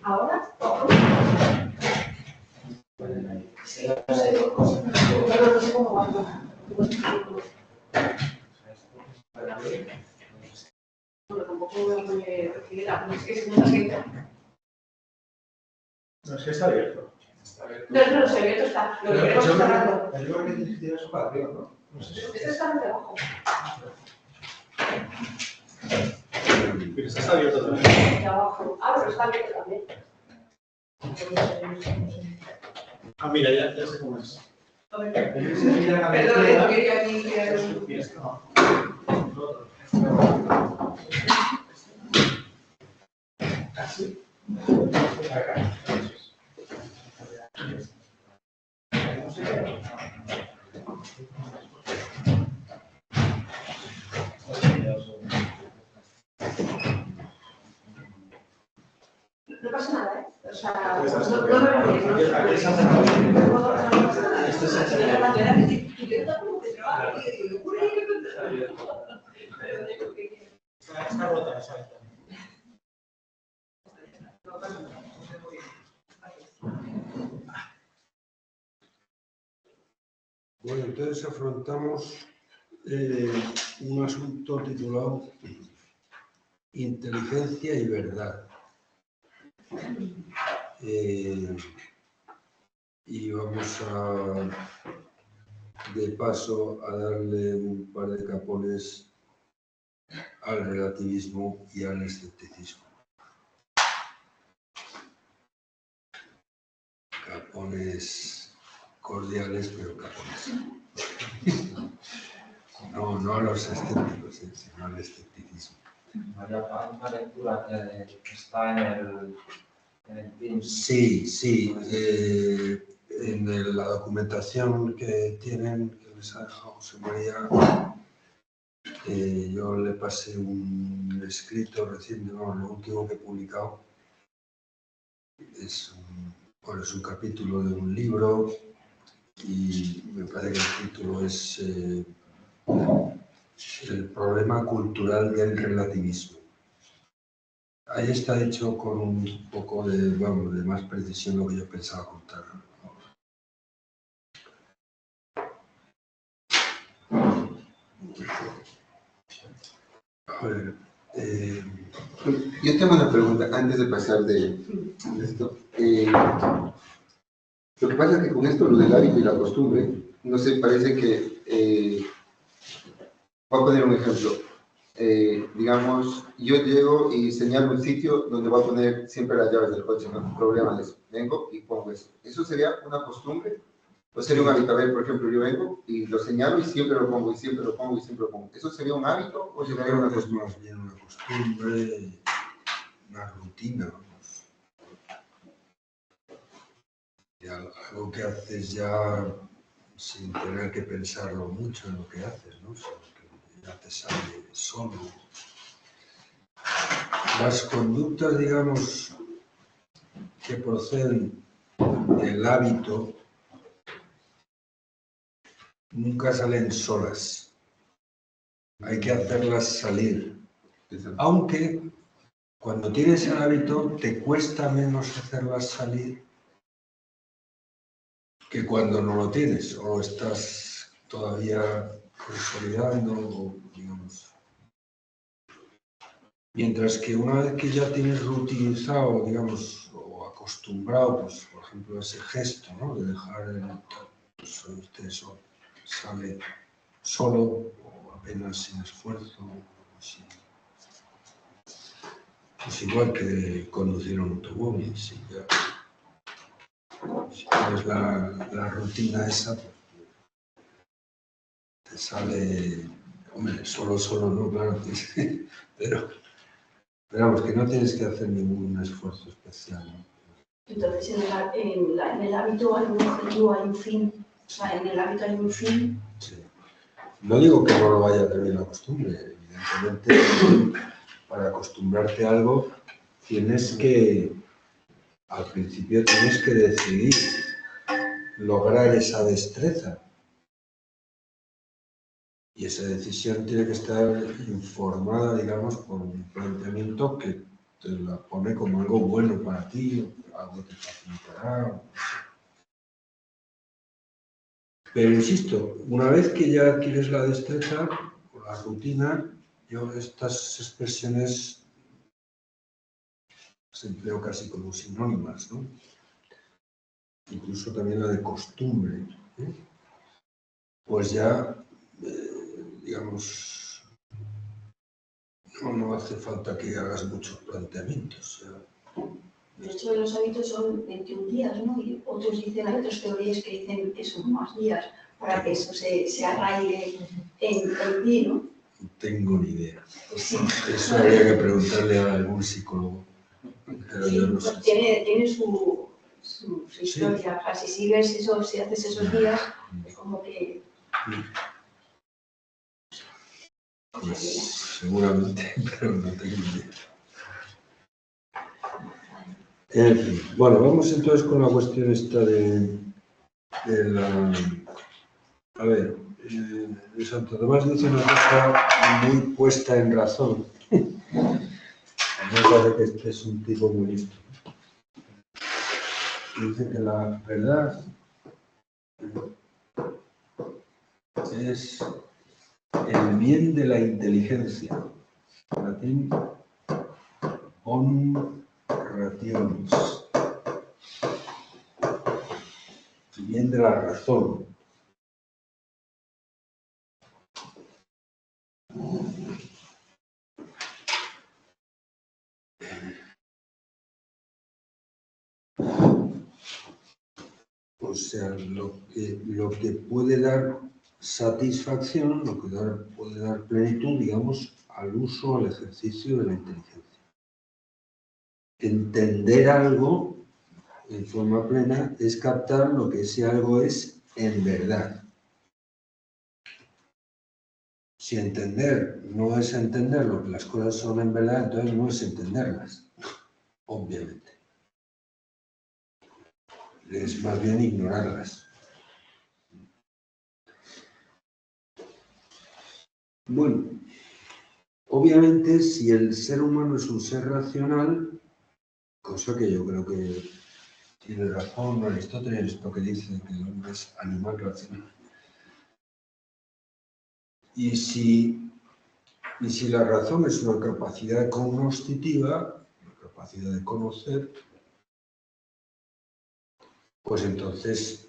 ¿Ahora? No sé cómo va. Bueno, tampoco voy a poner tranquilidad, es que es mucha gente. No, es que está abierto. No, no, si abierto está. Lo que queremos es cerrarlo. Yo creo que tienes que tirar eso para arriba, ¿no? No sé. Este está desde abajo. Pero está abierto también. De abajo. Ah, pero está abierto también. Ah, mira, ya sé cómo es. A ver. Perdón, quería aquí Así. No pasa nada, ¿eh? O sea, Pues hasta no me voy a ir. aquí se hace nada. Esto es Está rota esa ventana. Bueno, entonces afrontamos un asunto titulado Inteligencia y Verdad. Y vamos de paso a darle un par de capones al relativismo y al escepticismo. Capones cordiales, pero capones. No a los escépticos, sino al escepticismo. Una lectura que está en el PIN. Sí. En la documentación que tienen, que les ha dejado José María, yo le pasé un escrito reciente, lo último que he publicado. Es un capítulo de un libro y me parece que el título es El problema cultural del relativismo. Ahí está hecho con un poco de más precisión lo que yo pensaba contar. A ver, yo tengo una pregunta antes de pasar de esto. Lo que pasa es que con esto, lo del hábito y la costumbre, no sé, parece que... voy a poner un ejemplo. Digamos, yo llego y señalo un sitio donde voy a poner siempre las llaves del coche, no hay problema de eso. Vengo y pongo eso. ¿Eso sería una costumbre? ¿O sería un hábito? A ver, por ejemplo, yo vengo y lo señalo y siempre lo pongo, y siempre lo pongo, y siempre lo pongo. ¿Eso sería un hábito o sería una costumbre? Más bien una costumbre, una rutina, vamos. Y algo que haces ya sin tener que pensarlo mucho en lo que haces, ¿no? Sino que ya te sale solo. Las conductas, digamos, que proceden del hábito nunca salen solas. Hay que hacerlas salir. Aunque cuando tienes el hábito te cuesta menos hacerlas salir que cuando no lo tienes o lo estás todavía consolidando, o, digamos. Mientras que una vez que ya tienes rutinizado, digamos, o acostumbrado, pues, por ejemplo, ese gesto, ¿no? De dejar pues, eso sale solo o apenas sin esfuerzo, pues igual que conducir un automóvil, si tienes la rutina esa, pues, te sale, hombre, solo no, claro, pero vamos, que no tienes que hacer ningún esfuerzo especial, ¿no? Entonces, en el hábito hay un objetivo, hay un fin. O sea, en el hábito hay un fin. Sí. No digo que no lo vaya a tener la costumbre, evidentemente, para acostumbrarte a algo tienes que, al principio tienes que decidir lograr esa destreza. Y esa decisión tiene que estar informada, digamos, por un planteamiento que te la pone como algo bueno para ti, algo que te facilitará. Pero insisto, una vez que ya adquieres la destreza o la rutina, yo estas expresiones las empleo casi como sinónimas, ¿no? Incluso también la de costumbre, ¿eh? Pues ya, digamos, no hace falta que hagas muchos planteamientos. De hecho, los hábitos son 21 días, ¿no? Y otros dicen, hay otras teorías que dicen que son más días para que eso se arraigue en ti, ¿no? No tengo ni idea. Pues sí. Eso habría que preguntarle a algún psicólogo. Pero Sí, yo no pues sé. tiene su historia. O sea, si sigues eso, si haces esos días, es como que... Pues seguramente, pero no tengo idea. En fin, bueno, vamos entonces con la cuestión esta de la... A ver, Santo Tomás dice una cosa muy puesta en razón. Me parece que este es un tipo muy listo. Dice que la verdad es el bien de la inteligencia. En latín, bonum rationis. El bien de la razón. O sea, lo que puede dar satisfacción, lo que puede dar plenitud, digamos, al uso, al ejercicio de la inteligencia. Entender algo en forma plena es captar lo que ese algo es en verdad. Si entender no es entender lo que las cosas son en verdad, entonces no es entenderlas, obviamente. Es más bien ignorarlas. Bueno, obviamente si el ser humano es un ser racional, cosa que yo creo que tiene razón Aristóteles, esto que dice que el hombre es animal racional. Y si la razón es una capacidad cognoscitiva, una capacidad de conocer, pues entonces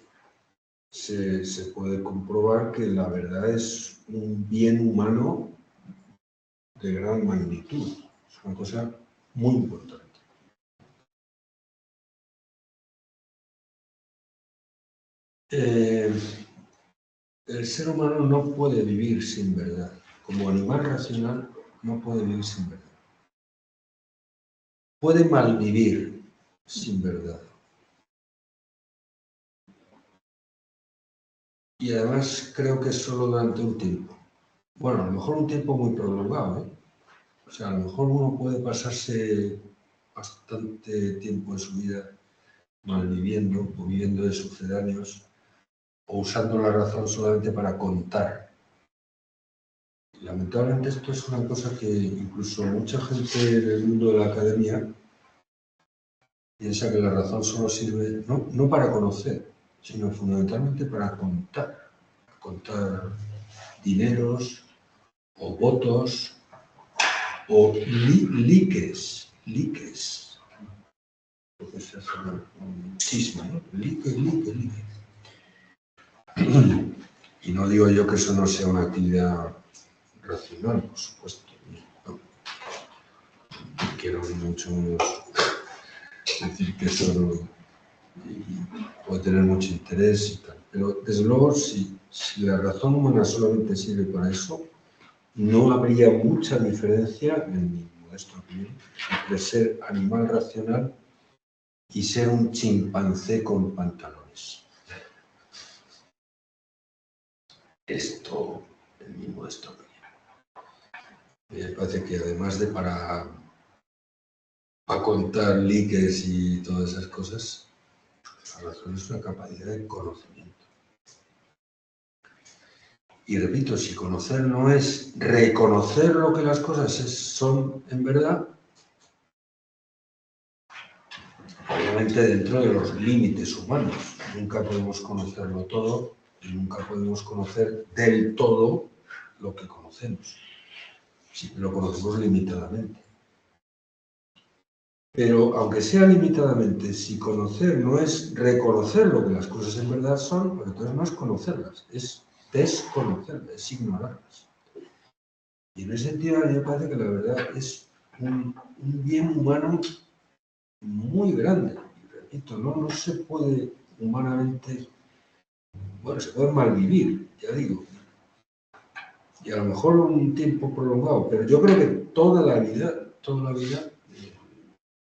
se puede comprobar que la verdad es un bien humano de gran magnitud. Es una cosa muy importante. El ser humano no puede vivir sin verdad. Como animal racional, no puede vivir sin verdad. Puede malvivir sin verdad. Y además creo que es solo durante un tiempo. Bueno, a lo mejor un tiempo muy prolongado, ¿eh? O sea, a lo mejor uno puede pasarse bastante tiempo en su vida malviviendo o viviendo de sucedáneos o usando la razón solamente para contar. Y lamentablemente esto es una cosa que incluso mucha gente del mundo de la academia piensa que la razón solo sirve no para conocer, sino fundamentalmente para contar dineros o votos o liques. Entonces es un chisme, ¿no? Lique. Y no digo yo que eso no sea una actividad racional, por supuesto. No. Quiero mucho decir que eso no, puede tener mucho interés y tal. Pero desde luego, si la razón humana solamente sirve para eso, no habría mucha diferencia, en mi modesta opinión, entre ser animal racional y ser un chimpancé con pantalones. esto, el mismo de esta opinión. Me parece que además de para contar likes y todas esas cosas, la razón es una capacidad de conocimiento. Y repito, si conocer no es reconocer lo que las cosas son en verdad, obviamente dentro de los límites humanos. Nunca podemos conocerlo todo y nunca podemos conocer del todo lo que conocemos. Siempre lo conocemos limitadamente. Pero aunque sea limitadamente, si conocer no es reconocer lo que las cosas en verdad son, pues entonces no es conocerlas, es desconocerlas, es ignorarlas. Y en ese sentido a mí me parece que la verdad es un bien humano muy grande. Y repito, no se puede humanamente, bueno, se puede malvivir, ya digo, y a lo mejor un tiempo prolongado, pero yo creo que toda la vida,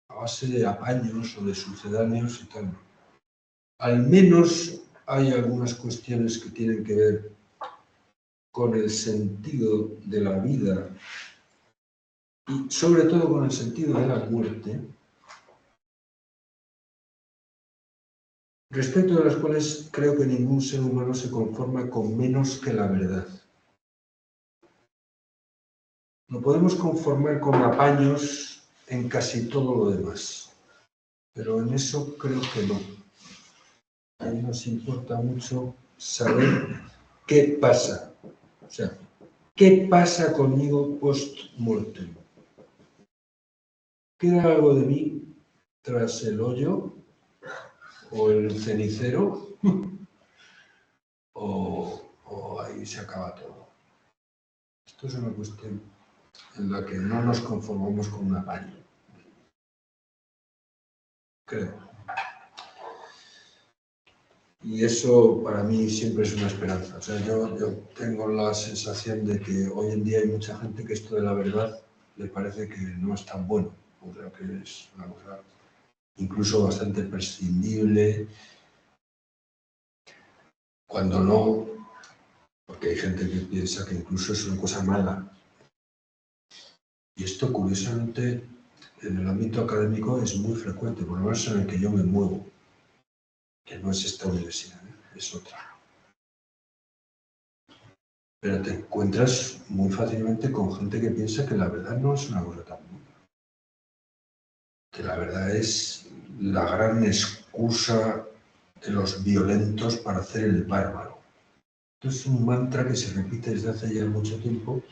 a base de apaños o de sucedáneos y tal, al menos hay algunas cuestiones que tienen que ver con el sentido de la vida y sobre todo con el sentido de la muerte, respecto de las cuales creo que ningún ser humano se conforma con menos que la verdad. No podemos conformar con apaños en casi todo lo demás, pero en eso creo que no. A mí nos importa mucho saber qué pasa, o sea, qué pasa conmigo post-mortem. ¿Queda algo de mí tras el hoyo o el cenicero? ¿O ahí se acaba todo? Esto es una cuestión en la que no nos conformamos con un apaño. Creo. Y eso para mí siempre es una esperanza. O sea, yo tengo la sensación de que hoy en día hay mucha gente que esto de la verdad le parece que no es tan bueno. O sea, que es una cosa incluso bastante prescindible, cuando no, porque hay gente que piensa que incluso es una cosa mala. Y esto, curiosamente, en el ámbito académico es muy frecuente, por lo menos en el que yo me muevo, que no es esta universidad, es otra. Pero te encuentras muy fácilmente con gente que piensa que la verdad no es una cosa tan buena. Que la verdad es la gran excusa de los violentos para hacer el bárbaro. Esto es un mantra que se repite desde hace ya mucho tiempo,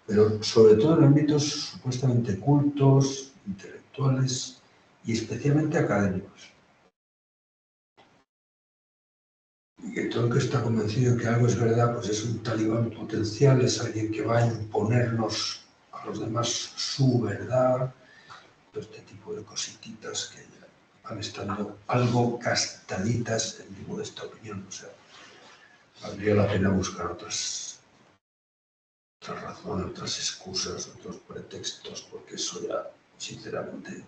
pero sobre todo en ámbitos supuestamente cultos, intelectuales y especialmente académicos. Y que todo el que está convencido de que algo es verdad, pues es un talibán potencial, es alguien que va a imponernos a los demás su verdad, todo este tipo de cosititas que van estando algo gastaditas en mi modesta opinión. O sea, valdría la pena buscar otras razones, otras excusas, otros pretextos, porque eso ya, sinceramente...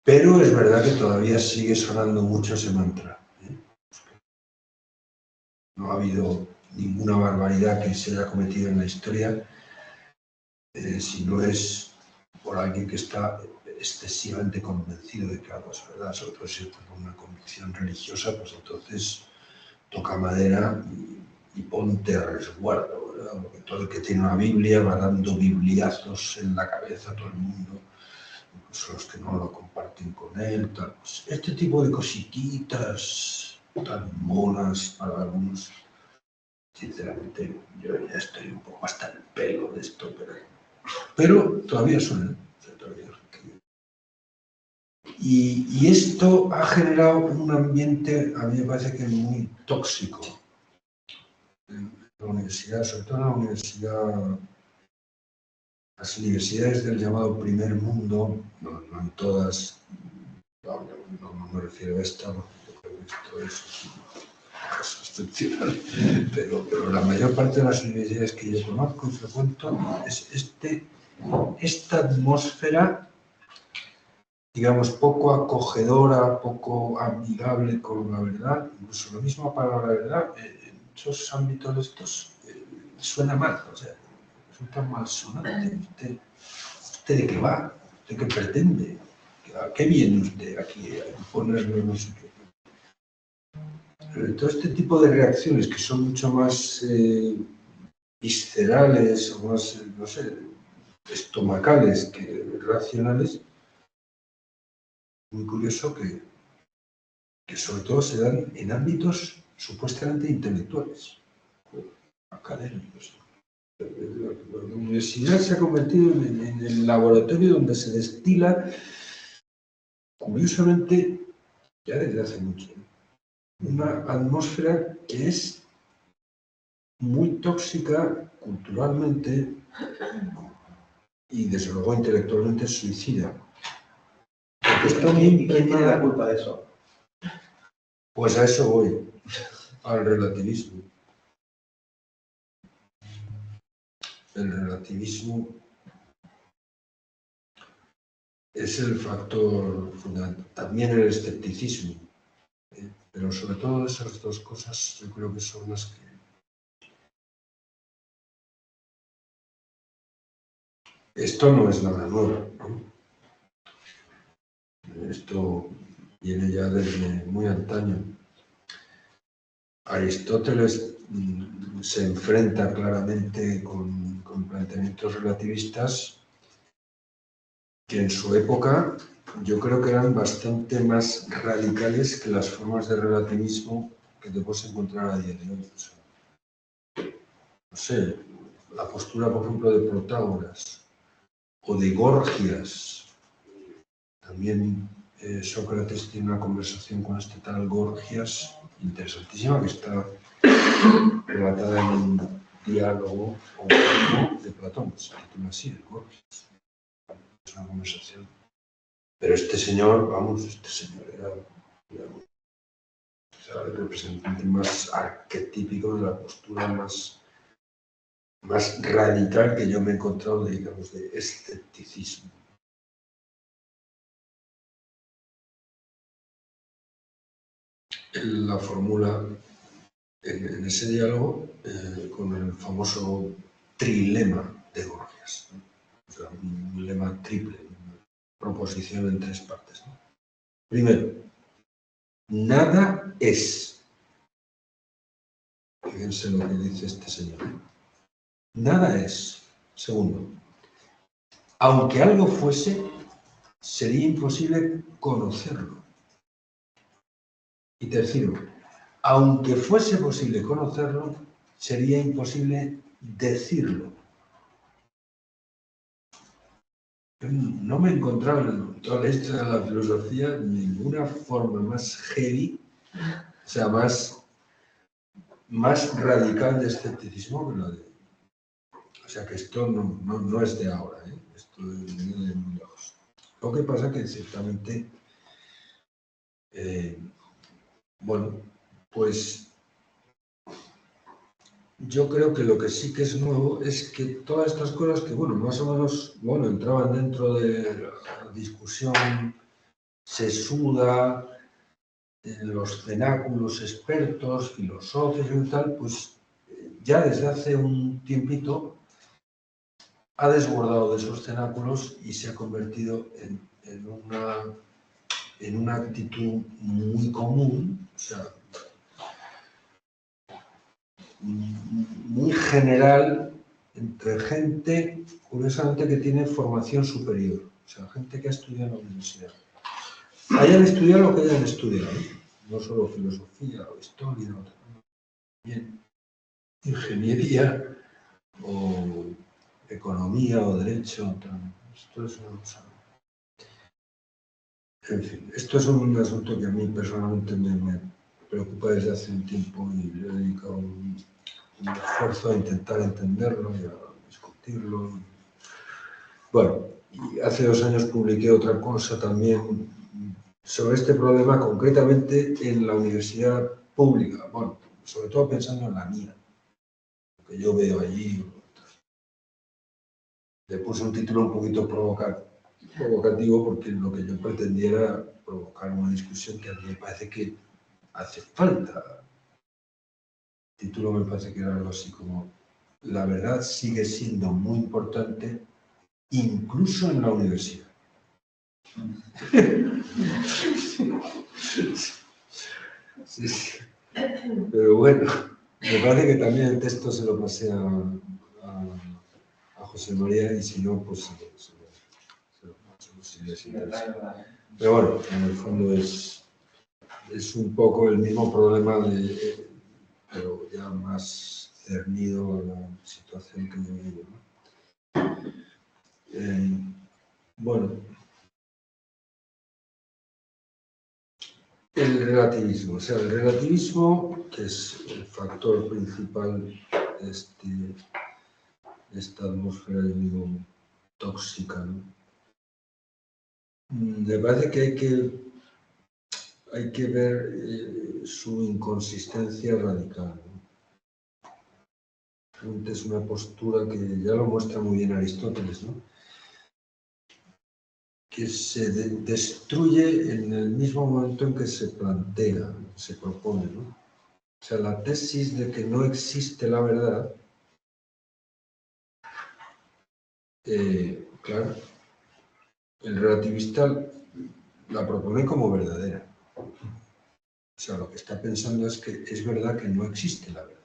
Pero es verdad que todavía sigue sonando mucho ese mantra. No ha habido ninguna barbaridad que se haya cometido en la historia, si no es por alguien que está excesivamente convencido de que algo es verdad, sobre todo si es por una convicción religiosa, pues entonces toca madera y ponte a resguardo, ¿verdad? Porque todo el que tiene una Biblia va dando bibliazos en la cabeza a todo el mundo, incluso los que no lo comparten con él, tal. Pues este tipo de cosititas tan monas para algunos, sinceramente yo ya estoy un poco hasta el pelo de esto, pero todavía suena. Y esto ha generado un ambiente, a mí me parece que muy tóxico en la universidad, sobre todo en la universidad, las universidades del llamado primer mundo, no en todas, no me refiero a esta, porque yo creo que esto es una cosa excepcional, pero la mayor parte de las universidades que yo conozco y frecuento es esta atmósfera, digamos, poco acogedora, poco amigable con la verdad, incluso la misma palabra verdad, muchos ámbitos de estos suena mal, o sea, resulta malsonante. ¿Usted de qué va? ¿De qué pretende? ¿A qué viene usted aquí a ponerlo en no sé qué? Todo este tipo de reacciones que son mucho más viscerales o más, no sé, estomacales que racionales, muy curioso que sobre todo se dan en ámbitos supuestamente intelectuales, académicos. La universidad se ha convertido en el laboratorio donde se destila, curiosamente, ya desde hace mucho, una atmósfera que es muy tóxica culturalmente y desde luego intelectualmente suicida. Porque está muy ¿Quién tiene la impregnada. culpa de eso? Pues a eso voy, al relativismo. El relativismo es el factor fundamental, también el escepticismo, pero sobre todo esas dos cosas yo creo que son las que... Esto no es nada nuevo, ¿no? Esto viene ya desde muy antaño. Aristóteles se enfrenta claramente con planteamientos relativistas que en su época yo creo que eran bastante más radicales que las formas de relativismo que te puedes encontrar a día de hoy. O sea, no sé, la postura, por ejemplo, de Protágoras o de Gorgias. También Sócrates tiene una conversación con este tal Gorgias interesantísima que está relatada en un diálogo de Platón, se titula así, el Gorgias. Es una conversación. Pero este señor, vamos, era el representante más arquetípico de la postura más radical que yo me he encontrado, digamos, de escepticismo. Él la formula en ese diálogo con el famoso trilema de Gorgias, ¿no? O sea, un lema triple, una proposición en tres partes, ¿no? Primero, nada es. Fíjense lo que dice este señor. Nada es. Segundo, aunque algo fuese, sería imposible conocerlo. Y tercero, aunque fuese posible conocerlo, sería imposible decirlo. Yo no me he encontrado en toda la historia de la filosofía ninguna forma más heavy, o sea, más radical de escepticismo que la de... O sea, que esto no es de ahora, ¿eh? Esto viene de muy lejos. Lo que pasa que ciertamente, bueno, pues yo creo que lo que sí que es nuevo es que todas estas cosas que, bueno, más o menos, bueno, entraban dentro de la discusión sesuda, en los cenáculos expertos, filosóficos y tal, pues ya desde hace un tiempito ha desbordado de esos cenáculos y se ha convertido en una actitud muy común, o sea, muy general entre gente, curiosamente, que tiene formación superior, o sea, gente que ha estudiado en la universidad. Hayan estudiado lo que hayan estudiado, no solo filosofía o historia, también ingeniería o economía o derecho, esto es una cosa. En fin, esto es un asunto que a mí personalmente me preocupa desde hace un tiempo y le he dedicado un esfuerzo a intentar entenderlo y a discutirlo. Bueno, y hace 2 años publiqué otra cosa también sobre este problema, concretamente en la universidad pública, bueno, sobre todo pensando en la mía, lo que yo veo allí. Le puse un título un poquito provocativo porque lo que yo pretendía era provocar una discusión que a mí me parece que hace falta título me parece que era algo así como la verdad sigue siendo muy importante incluso en la universidad. Sí, sí. Pero bueno, me parece que también el texto se lo pasé a José María y si no, pues se lo paso, si les interesa. Pero bueno, en el fondo es un poco el mismo problema, pero ya más cernido a la situación que yo vivo, ¿no? Bueno, el relativismo. O sea, el relativismo, que es el factor principal de esta atmósfera, yo digo, tóxica, ¿no? Me parece que hay que ver su inconsistencia radical, ¿no? Es una postura que ya lo muestra muy bien Aristóteles, ¿no? Que se destruye en el mismo momento en que se plantea, se propone, ¿no? O sea, la tesis de que no existe la verdad, claro, el relativista la propone como verdadera. O sea, lo que está pensando es que es verdad que no existe la verdad.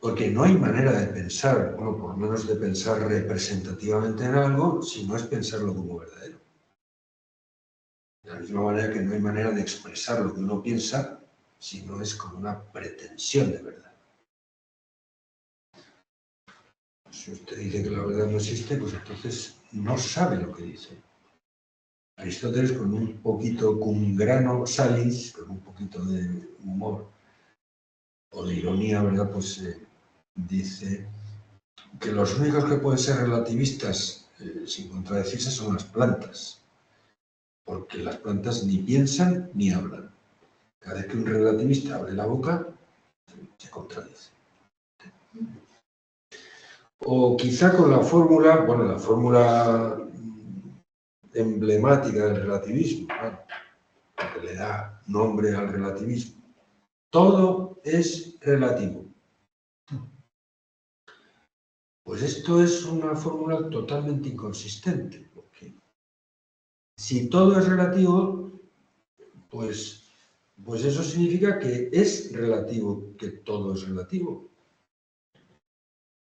Porque no hay manera de pensar, bueno, por lo menos de pensar representativamente en algo, si no es pensarlo como verdadero. De la misma manera que no hay manera de expresar lo que uno piensa, si no es como una pretensión de verdad. Si usted dice que la verdad no existe, pues entonces no sabe lo que dice. Aristóteles, con un grano salis, con un poquito de humor o de ironía, ¿verdad? Pues dice que los únicos que pueden ser relativistas sin contradecirse son las plantas, porque las plantas ni piensan ni hablan. Cada vez que un relativista abre la boca, se contradice. O quizá con la fórmula, bueno, la fórmula emblemática del relativismo, ¿no? Que le da nombre al relativismo. Todo es relativo. Pues esto es una fórmula totalmente inconsistente, porque si todo es relativo, pues eso significa que es relativo, que todo es relativo.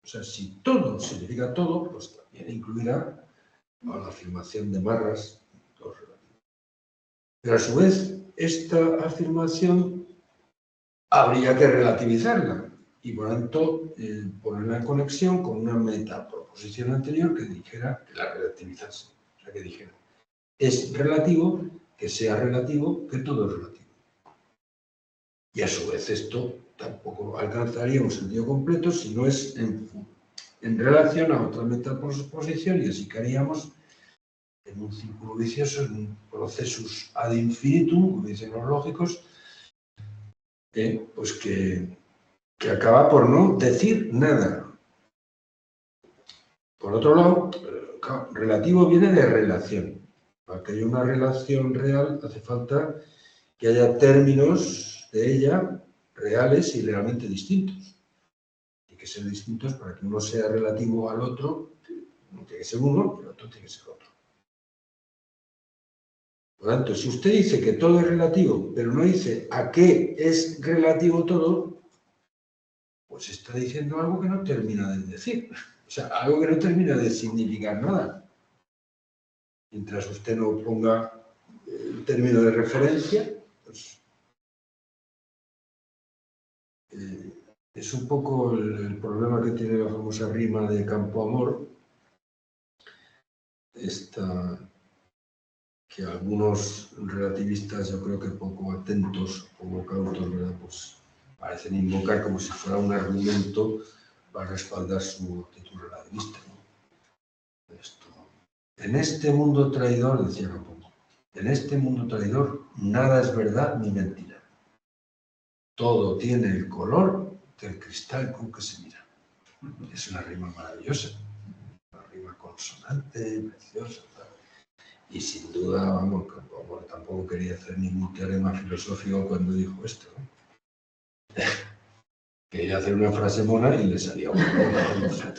O sea, si todo significa todo, pues también incluirá a la afirmación de Marras, todo relativo. Pero a su vez, esta afirmación habría que relativizarla y por tanto ponerla en conexión con una metaproposición anterior que dijera que la relativizase. O sea, que dijera, es relativo, que sea relativo, que todo es relativo. Y a su vez esto tampoco alcanzaría un sentido completo si no es en relación a otra metaproposición, y así caeríamos en un círculo vicioso, en un procesus ad infinitum, como dicen los lógicos, pues que acaba por no decir nada. Por otro lado, relativo viene de relación. Para que haya una relación real hace falta que haya términos de ella reales y realmente distintos. Tiene que ser distintos para que uno sea relativo al otro, no tiene que ser uno, pero el otro tiene que ser otro. Por lo tanto, si usted dice que todo es relativo, pero no dice a qué es relativo todo, pues está diciendo algo que no termina de decir. O sea, algo que no termina de significar nada. Mientras usted no ponga el término de referencia, pues es un poco el problema que tiene la famosa rima de Campoamor, esta que algunos relativistas, yo creo que poco atentos, poco cautos, ¿verdad? Pues parecen invocar como si fuera un argumento para respaldar su actitud relativista, ¿no? Esto. En este mundo traidor, decía Campoamor, en este mundo traidor nada es verdad ni mentira. Todo tiene el color del cristal con que se mira. Es una rima maravillosa, una rima consonante, preciosa. Y sin duda, vamos, tampoco quería hacer ningún teorema filosófico cuando dijo esto, ¿no? Quería hacer una frase mona y le salía buena.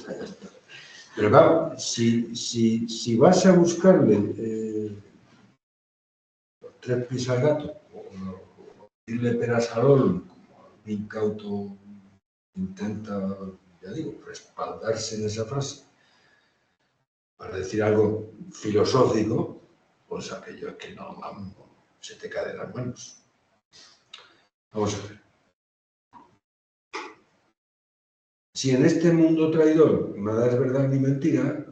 Pero claro, si vas a buscarle los tres pies al gato, o decirle peras al olmo, como el incauto intenta, ya digo, respaldarse en esa frase, para decir algo filosófico, pues aquello es que no, se te cae de las manos. Vamos a ver. Si en este mundo traidor nada es verdad ni mentira,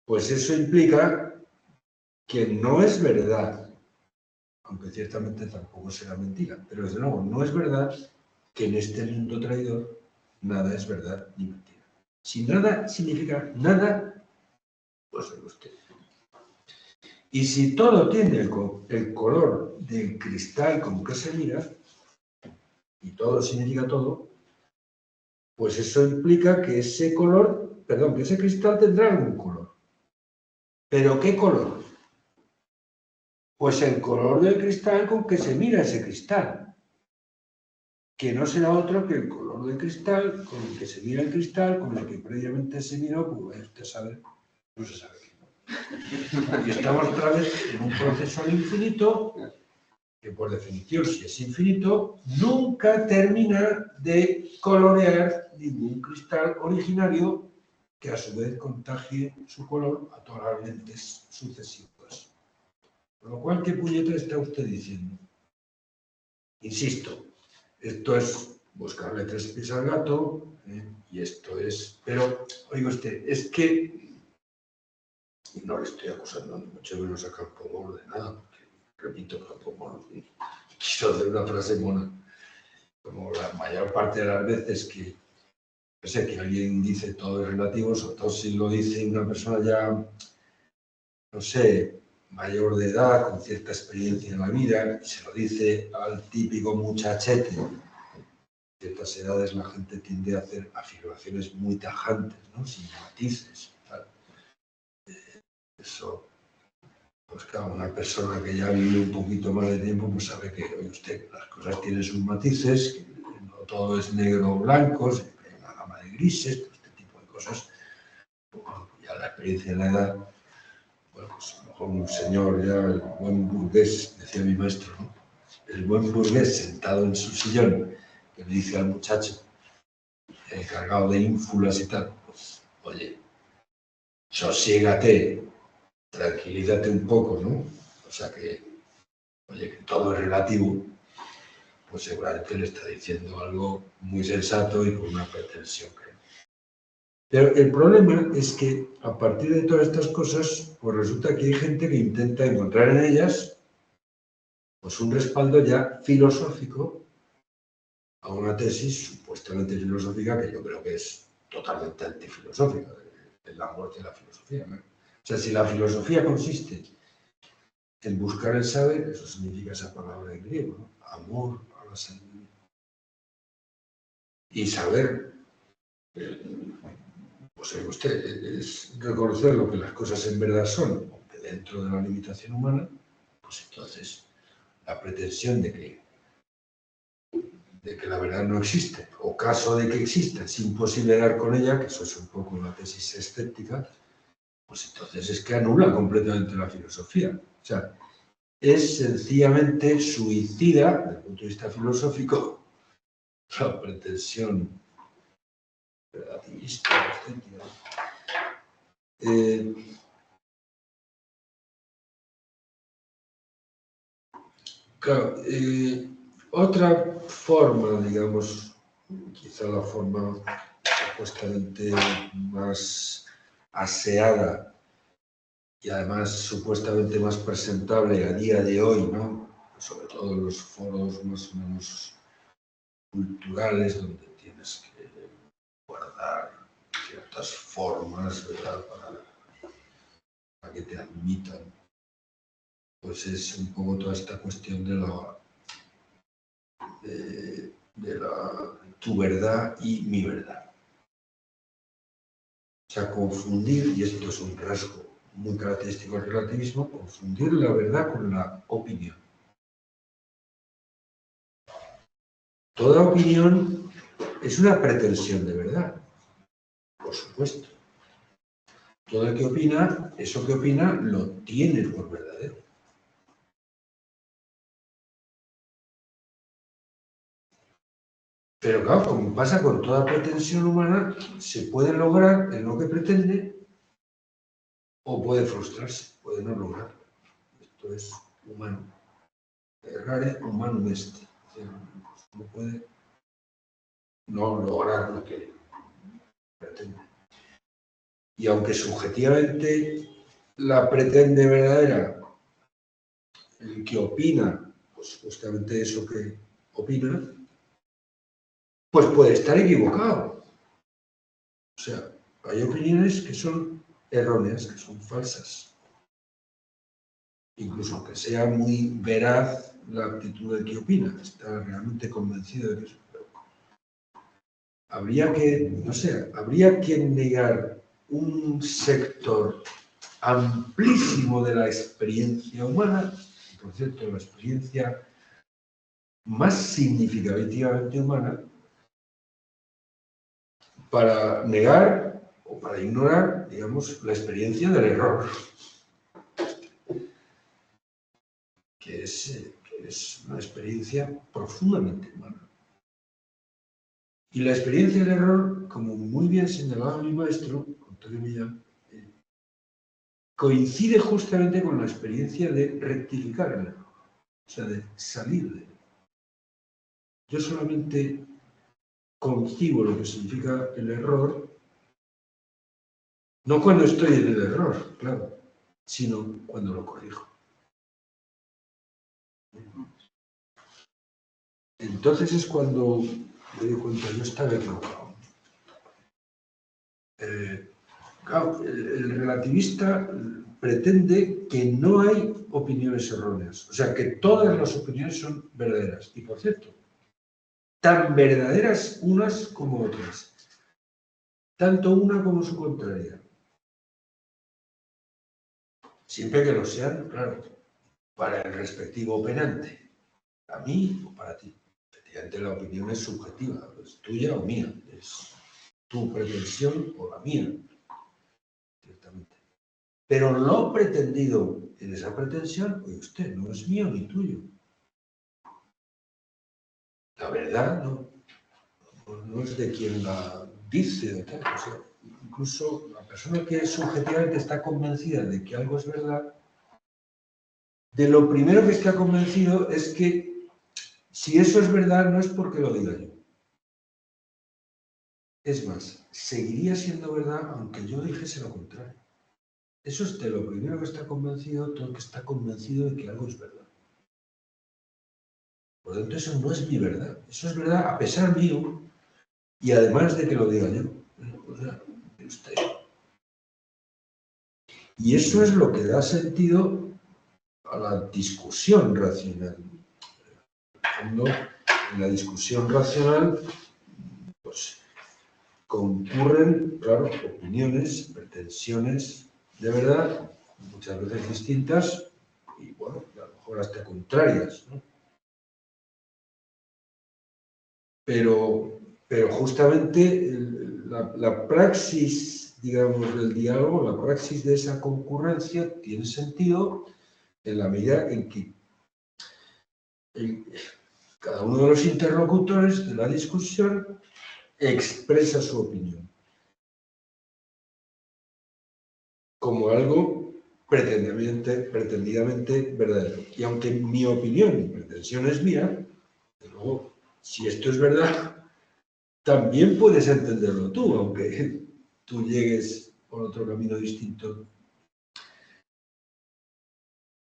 pues eso implica que no es verdad, aunque ciertamente tampoco será mentira, pero desde luego no es verdad que en este mundo traidor nada es verdad ni mentira. Si nada significa nada, pues oiga usted. Y si todo tiene el color del cristal con que se mira, y todo significa todo, pues eso implica que ese color, perdón, que ese cristal tendrá algún color. ¿Pero qué color? Pues el color del cristal con que se mira ese cristal, que no será otro que el color del cristal con el que se mira el cristal, con el que previamente se miró, pues usted sabe, no se sabe qué. Y estamos otra vez en un proceso al infinito, que por definición, si es infinito, nunca termina de colorear ningún cristal originario que a su vez contagie su color a todas las lentes sucesivas. Con lo cual, ¿qué puñeta está usted diciendo? Insisto, esto es buscarle tres pies al gato, y esto es... Pero, oiga usted, es que... Y no le estoy acusando, ni mucho menos a Campoamor de nada, porque, repito, Campoamor quiso hacer una frase mona, como la mayor parte de las veces que, no sé, que alguien dice todo es relativo, sobre todo si lo dice una persona ya, no sé, mayor de edad, con cierta experiencia en la vida, y se lo dice al típico muchachete. En ciertas edades la gente tiende a hacer afirmaciones muy tajantes, ¿no? Sin matices. Eso, pues claro, una persona que ya vive un poquito más de tiempo, pues sabe que, oye usted, las cosas tienen sus matices, que no todo es negro o blanco, siempre hay una gama de grises, todo este tipo de cosas. Bueno, ya la experiencia de la edad, bueno, pues a lo mejor un señor ya, el buen burgués, decía mi maestro, ¿no? El buen burgués sentado en su sillón, que le dice al muchacho, cargado de ínfulas y tal, pues, oye, sosiégate, tranquilízate un poco, ¿no? O sea que, oye, que todo es relativo, pues seguramente le está diciendo algo muy sensato y con una pretensión, creo. Pero el problema es que a partir de todas estas cosas, pues resulta que hay gente que intenta encontrar en ellas pues un respaldo ya filosófico a una tesis supuestamente filosófica que yo creo que es totalmente antifilosófica, es la muerte de la filosofía, ¿no? O sea, si la filosofía consiste en buscar el saber, eso significa esa palabra en griego, ¿no? Amor a la sabiduría. Y saber, pues usted, es reconocer lo que las cosas en verdad son, aunque dentro de la limitación humana, pues entonces la pretensión de que la verdad no existe, o caso de que exista, es imposible dar con ella, que eso es un poco una tesis escéptica, pues entonces es que anula completamente la filosofía. O sea, es sencillamente suicida, desde el punto de vista filosófico, la pretensión relativista, escéptica. Claro, otra forma, digamos, quizá la forma supuestamente más aseada y además supuestamente más presentable a día de hoy, ¿no? Sobre todo en los foros más o menos culturales, donde tienes que guardar ciertas formas, ¿verdad?, para que te admitan. Pues es un poco toda esta cuestión de tu verdad y mi verdad. O sea, confundir, y esto es un rasgo muy característico del relativismo, confundir la verdad con la opinión. Toda opinión es una pretensión de verdad, por supuesto. Todo el que opina, eso que opina, lo tiene por verdadero. Pero claro, como pasa con toda pretensión humana, se puede lograr en lo que pretende o puede frustrarse, puede no lograr. Esto es humano. Errare humanum est. No puede no lograr lo que pretende. Y aunque subjetivamente la pretende verdadera, el que opina, pues justamente eso que opina, pues puede estar equivocado. O sea, hay opiniones que son erróneas, que son falsas. Incluso aunque sea muy veraz la actitud del que opina, está realmente convencido de que eso. Habría que, no sé, habría que negar un sector amplísimo de la experiencia humana, y por cierto, la experiencia más significativamente humana, para negar o para ignorar, digamos, la experiencia del error, que es una experiencia profundamente humana. Y la experiencia del error, como muy bien señalaba mi maestro, Antonio Millán, coincide justamente con la experiencia de rectificar el error, o sea, de salir de él. Yo solamente concibo lo que significa el error, no cuando estoy en el error, claro, sino cuando lo corrijo. Entonces es cuando me doy cuenta, yo estaba equivocado. Claro, el relativista pretende que no hay opiniones erróneas, o sea, que todas las opiniones son verdaderas. Y por cierto, tan verdaderas unas como otras, tanto una como su contraria. Siempre que lo sean, claro, para el respectivo operante, para mí o para ti. Efectivamente, la opinión es subjetiva, es tuya o mía, es tu pretensión o la mía, ciertamente. Pero lo pretendido en esa pretensión, oye usted, no es mío ni tuyo. La verdad no es de quien la dice o tal. O sea, incluso la persona que subjetivamente está convencida de que algo es verdad, de lo primero que está convencido es que si eso es verdad no es porque lo diga yo. Es más, seguiría siendo verdad aunque yo dijese lo contrario. Eso es de lo primero que está convencido todo el que está convencido de que algo es verdad. Por lo tanto, eso no es mi verdad. Eso es verdad a pesar mío y además de que lo diga yo. O sea, usted. Y eso es lo que da sentido a la discusión racional. En la discusión racional, pues concurren, claro, opiniones, pretensiones de verdad, muchas veces distintas y, bueno, a lo mejor hasta contrarias, ¿no? Pero justamente la praxis, digamos, del diálogo, la praxis de esa concurrencia tiene sentido en la medida en que cada uno de los interlocutores de la discusión expresa su opinión como algo pretendidamente verdadero. Y aunque mi opinión y pretensión es mía, de luego, si esto es verdad, también puedes entenderlo tú, aunque tú llegues por otro camino distinto.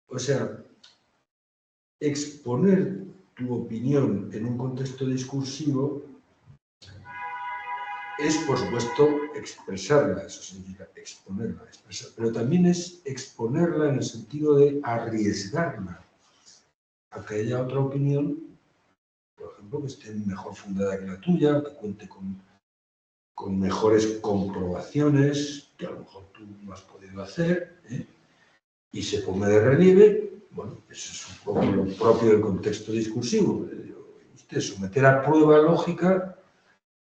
O sea, exponer tu opinión en un contexto discursivo es, por supuesto, expresarla, eso significa exponerla, pero también es exponerla en el sentido de arriesgarla a que haya otra opinión, por ejemplo, que esté mejor fundada que la tuya, que cuente con con mejores comprobaciones, que a lo mejor tú no has podido hacer, y se pone de relieve. Bueno, eso es un poco lo propio del contexto discursivo. Usted someter a prueba lógica,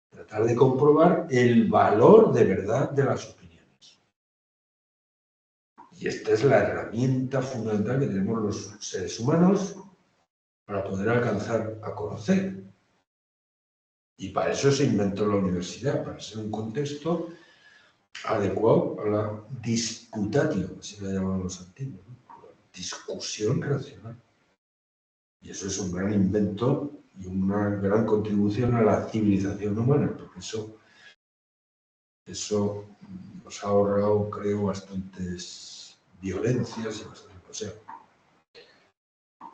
tratar de comprobar el valor de verdad de las opiniones. Y esta es la herramienta fundamental que tenemos los seres humanos para poder alcanzar a conocer. Y para eso se inventó la universidad, para ser un contexto adecuado a la disputatio, así la llamaban los antiguos, ¿no? Discusión racional. Y eso es un gran invento y una gran contribución a la civilización humana, porque eso nos ha ahorrado, creo, bastantes violencias. O sea,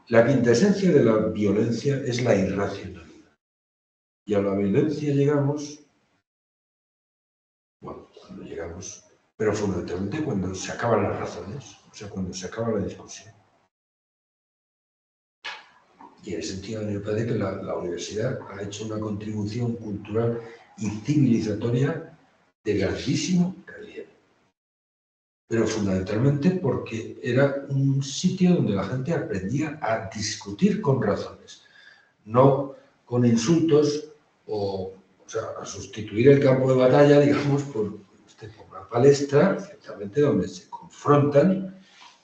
la quintesencia de la violencia es la irracionalidad. Y a la violencia llegamos, bueno, cuando llegamos, pero fundamentalmente cuando se acaban las razones, o sea, cuando se acaba la discusión. Y en ese sentido, a mí me parece que la universidad ha hecho una contribución cultural y civilizatoria de grandísimo relieve. Pero fundamentalmente porque era un sitio donde la gente aprendía a discutir con razones, no con insultos o sea, a sustituir el campo de batalla, digamos, por una palestra, ciertamente donde se confrontan,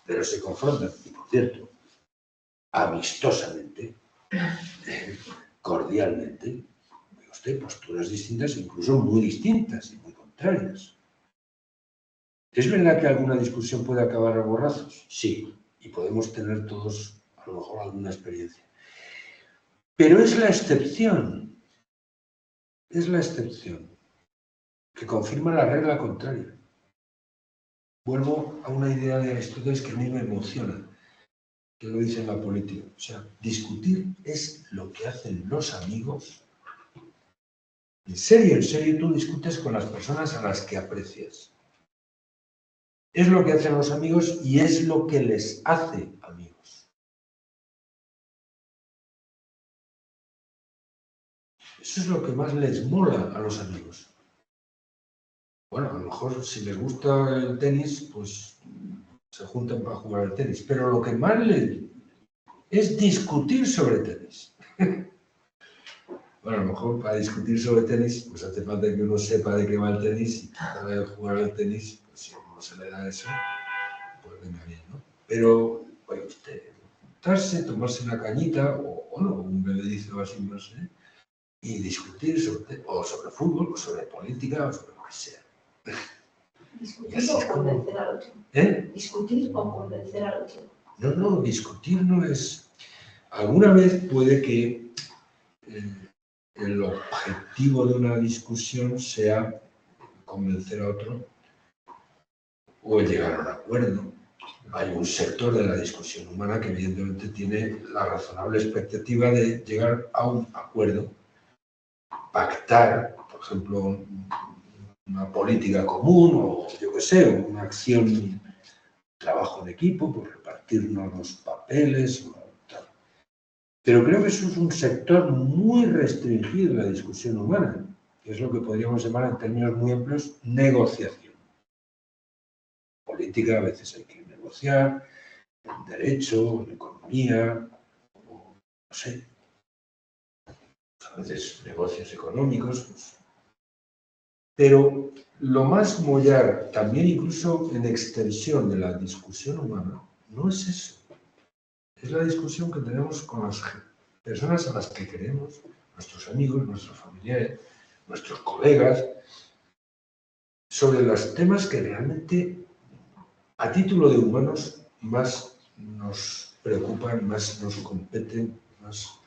pero se confrontan, y por cierto, amistosamente, cordialmente, posturas distintas, incluso muy distintas y muy contrarias. ¿Es verdad que alguna discusión puede acabar a borrazos? Sí, y podemos tener todos, a lo mejor, alguna experiencia. Pero es la excepción que confirma la regla contraria. Vuelvo a una idea de Aristóteles que a mí me emociona, que lo dice en la política. O sea, discutir es lo que hacen los amigos. En serio, tú discutes con las personas a las que aprecias. Es lo que hacen los amigos y es lo que les hace amigos. Eso es lo que más les mola a los amigos. Bueno, a lo mejor si les gusta el tenis, pues se juntan para jugar al tenis. Pero lo que más les es discutir sobre tenis. Bueno, a lo mejor para discutir sobre tenis, pues hace falta que uno sepa de qué va el tenis y tratar de jugar al tenis, pues si no se le da eso, pues venga bien, ¿no? Pero, oye, usted, juntarse, tomarse una cañita o no, un bebedizo así, no sé, y discutir sobre fútbol, o sobre política, o sobre lo que sea. Discutir o convencer al otro. Discutir o convencer al otro. No, discutir no es... Alguna vez puede que el objetivo de una discusión sea convencer a otro o llegar a un acuerdo. Hay un sector de la discusión humana que evidentemente tiene la razonable expectativa de llegar a un acuerdo, pactar, por ejemplo, una política común o yo qué sé, una acción, trabajo en equipo, por repartirnos los papeles o tal. Pero creo que eso es un sector muy restringido de la discusión humana, que es lo que podríamos llamar en términos muy amplios negociación. Política a veces hay que negociar, en derecho, en economía, o, no sé, a veces negocios económicos. Pues. Pero lo más mollar, también incluso en extensión de la discusión humana, no es eso. Es la discusión que tenemos con las personas a las que queremos, nuestros amigos, nuestros familiares, nuestros colegas, sobre los temas que realmente, a título de humanos, más nos preocupan, más nos competen, más...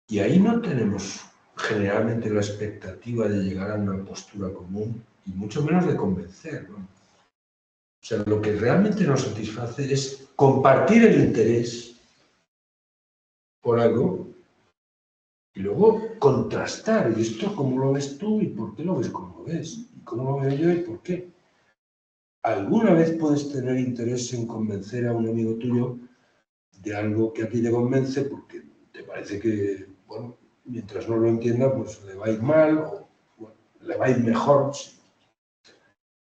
Y ahí no tenemos generalmente la expectativa de llegar a una postura común y mucho menos de convencer, ¿no? O sea, lo que realmente nos satisface es compartir el interés por algo y luego contrastar. ¿Y esto cómo lo ves tú y por qué lo ves como lo ves? ¿Y cómo lo veo yo y por qué? ¿Alguna vez puedes tener interés en convencer a un amigo tuyo de algo que a ti te convence porque te parece que, bueno, mientras no lo entienda, pues le va a ir mal o, bueno, le va a ir mejor, sí.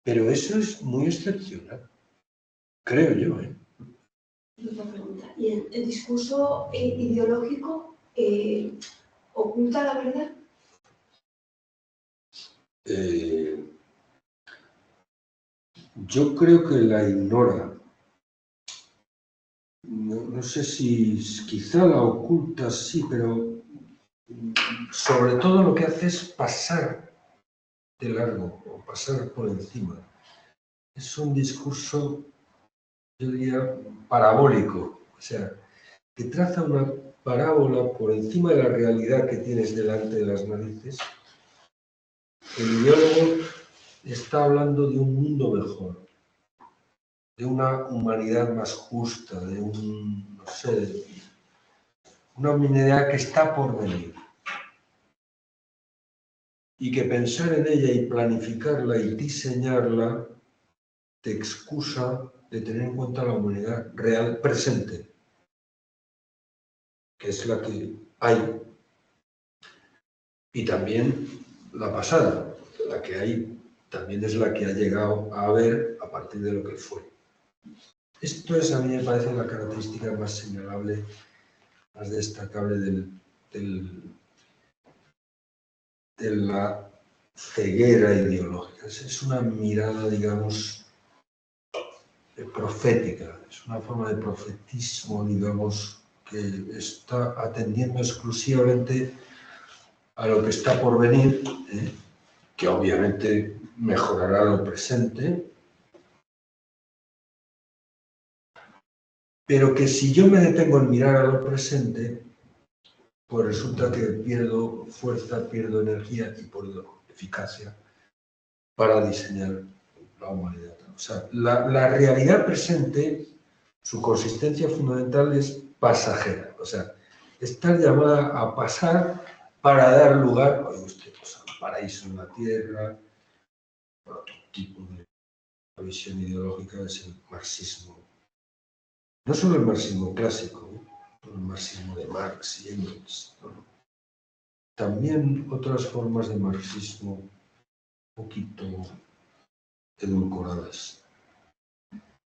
Pero eso es muy excepcional, creo yo, ¿eh? Otra pregunta. ¿Y el discurso ideológico oculta la verdad? Yo creo que la ignora. No sé si quizá la oculta, sí, pero sobre todo lo que hace es pasar de largo o pasar por encima. Es un discurso, yo diría, parabólico, o sea, que traza una parábola por encima de la realidad que tienes delante de las narices. El ideólogo está hablando de un mundo mejor, de una humanidad más justa, de no sé, una humanidad que está por venir. Y que pensar en ella y planificarla y diseñarla te excusa de tener en cuenta la humanidad real presente, que es la que hay, y también la pasada, la que hay también es la que ha llegado a haber a partir de lo que fue. Esto es, a mí me parece, la característica más señalable, más destacable de la ceguera ideológica. Es una mirada, digamos, profética, es una forma de profetismo, digamos, que está atendiendo exclusivamente a lo que está por venir, que obviamente mejorará lo presente, pero que si yo me detengo en mirar a lo presente, pues resulta que pierdo fuerza, pierdo energía y pierdo eficacia para diseñar la humanidad. O sea, la realidad presente, su consistencia fundamental es pasajera, o sea, está llamada a pasar para dar lugar, oye usted, pues, al paraíso en la tierra, otro tipo de visión ideológica es el marxismo. No solo el marxismo clásico, el marxismo de Marx y Engels, ¿no? También otras formas de marxismo un poquito edulcoradas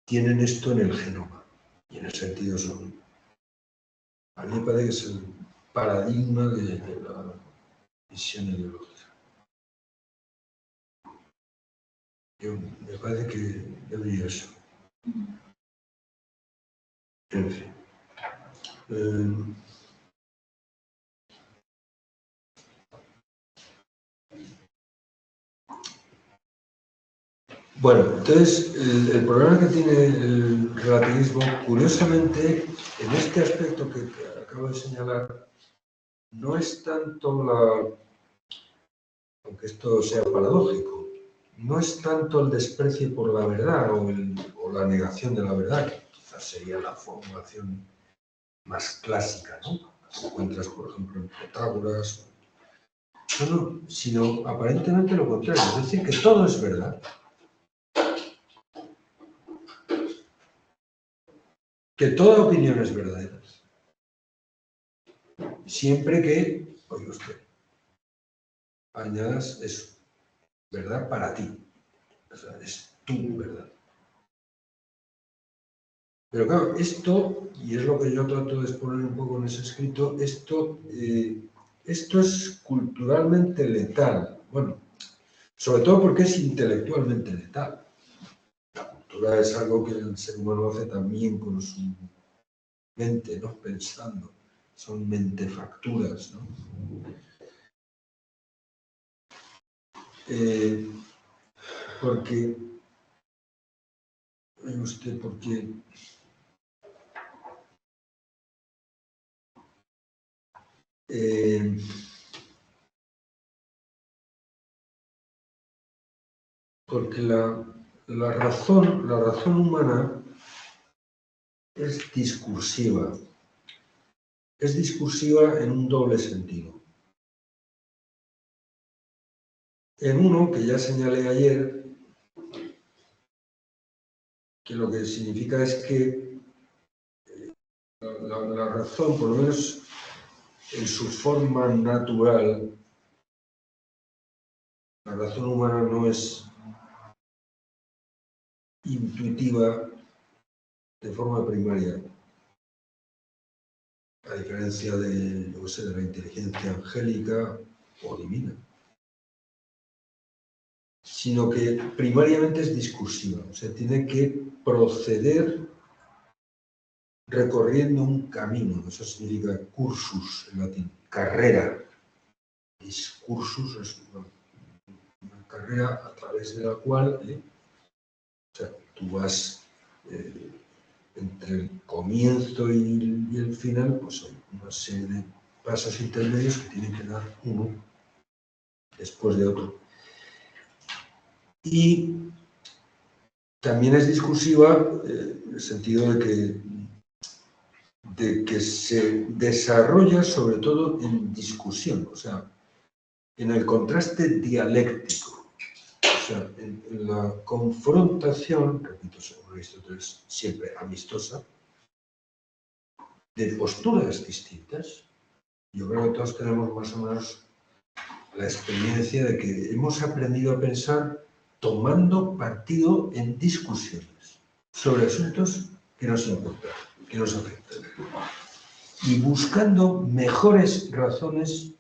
tienen esto en el genoma y en el sentido son. A mí me parece que es el paradigma de la visión ideológica. Me parece que yo diría eso. En fin. Bueno, entonces el problema que tiene el relativismo, curiosamente, en este aspecto que acabo de señalar, no es tanto aunque esto sea paradójico, no es tanto el desprecio por la verdad o la negación de la verdad, que quizás sería la formulación más clásica, ¿no? Las encuentras, por ejemplo, en Protágoras. No, sino aparentemente lo contrario, es decir, que todo es verdad. Que toda opinión es verdadera. Siempre que, oiga usted, añadas eso, verdad para ti. O sea, es tu verdad. Pero claro, esto, y es lo que yo trato de exponer un poco en ese escrito, esto es culturalmente letal. Bueno, sobre todo porque es intelectualmente letal. La cultura es algo que el ser humano hace también con su mente, ¿no? Pensando. Son mentefacturas, ¿no? Porque, oye usted, porque la razón humana es discursiva. Es discursiva en un doble sentido. En uno, que ya señalé ayer, que lo que significa es que la razón, por lo menos en su forma natural, la razón humana no es intuitiva de forma primaria, a diferencia de, yo sé, de la inteligencia angélica o divina, sino que primariamente es discursiva, o sea, tiene que proceder recorriendo un camino, eso significa cursus en latín, carrera. Discursus es una carrera a través de la cual, o sea, tú vas entre el comienzo y el final, pues hay una serie de pasos intermedios que tienen que dar uno después de otro. Y también es discursiva en el sentido de que se desarrolla sobre todo en discusión, o sea, en el contraste dialéctico, o sea, en la confrontación, repito, según Aristóteles, siempre amistosa, de posturas distintas. Yo creo que todos tenemos más o menos la experiencia de que hemos aprendido a pensar tomando partido en discusiones sobre asuntos que nos importan, que nos afectan, y buscando mejores razones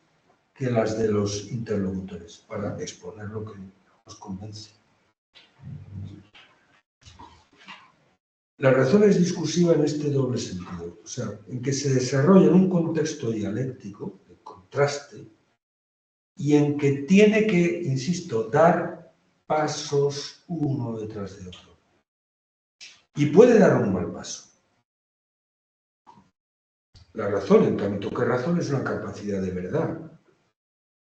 que las de los interlocutores para exponer lo que nos convence. La razón es discursiva en este doble sentido, o sea, en que se desarrolla en un contexto dialéctico, de contraste, y en que tiene que, insisto, dar pasos uno detrás de otro. Y puede dar un mal paso. La razón, en tanto que razón, es una capacidad de verdad.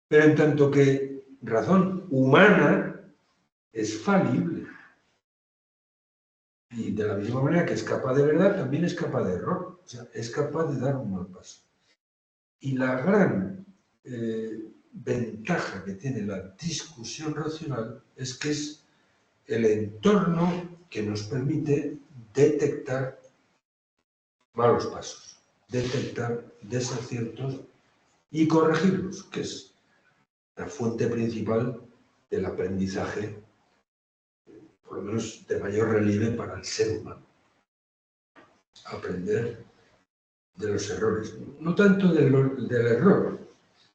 Pero en tanto que razón humana es falible. Y de la misma manera que es capaz de verdad, también es capaz de error. O sea, es capaz de dar un mal paso. Y la gran ventaja que tiene la discusión racional es que es el entorno que nos permite detectar malos pasos, detectar desaciertos y corregirlos, que es la fuente principal del aprendizaje, por lo menos de mayor relieve para el ser humano. Aprender de los errores, no tanto del error,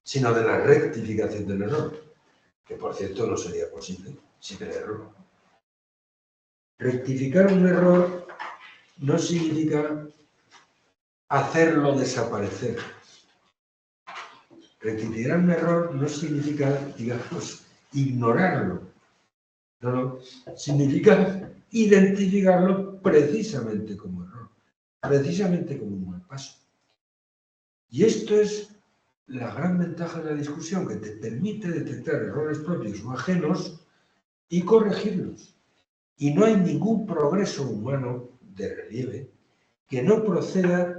sino de la rectificación del error, que por cierto no sería posible sin el error. Rectificar un error no significa hacerlo desaparecer. Rectificar un error no significa, digamos, ignorarlo. No, significa identificarlo precisamente como error, precisamente como un mal paso. Y esto es la gran ventaja de la discusión, que te permite detectar errores propios o ajenos y corregirlos. Y no hay ningún progreso humano de relieve que no proceda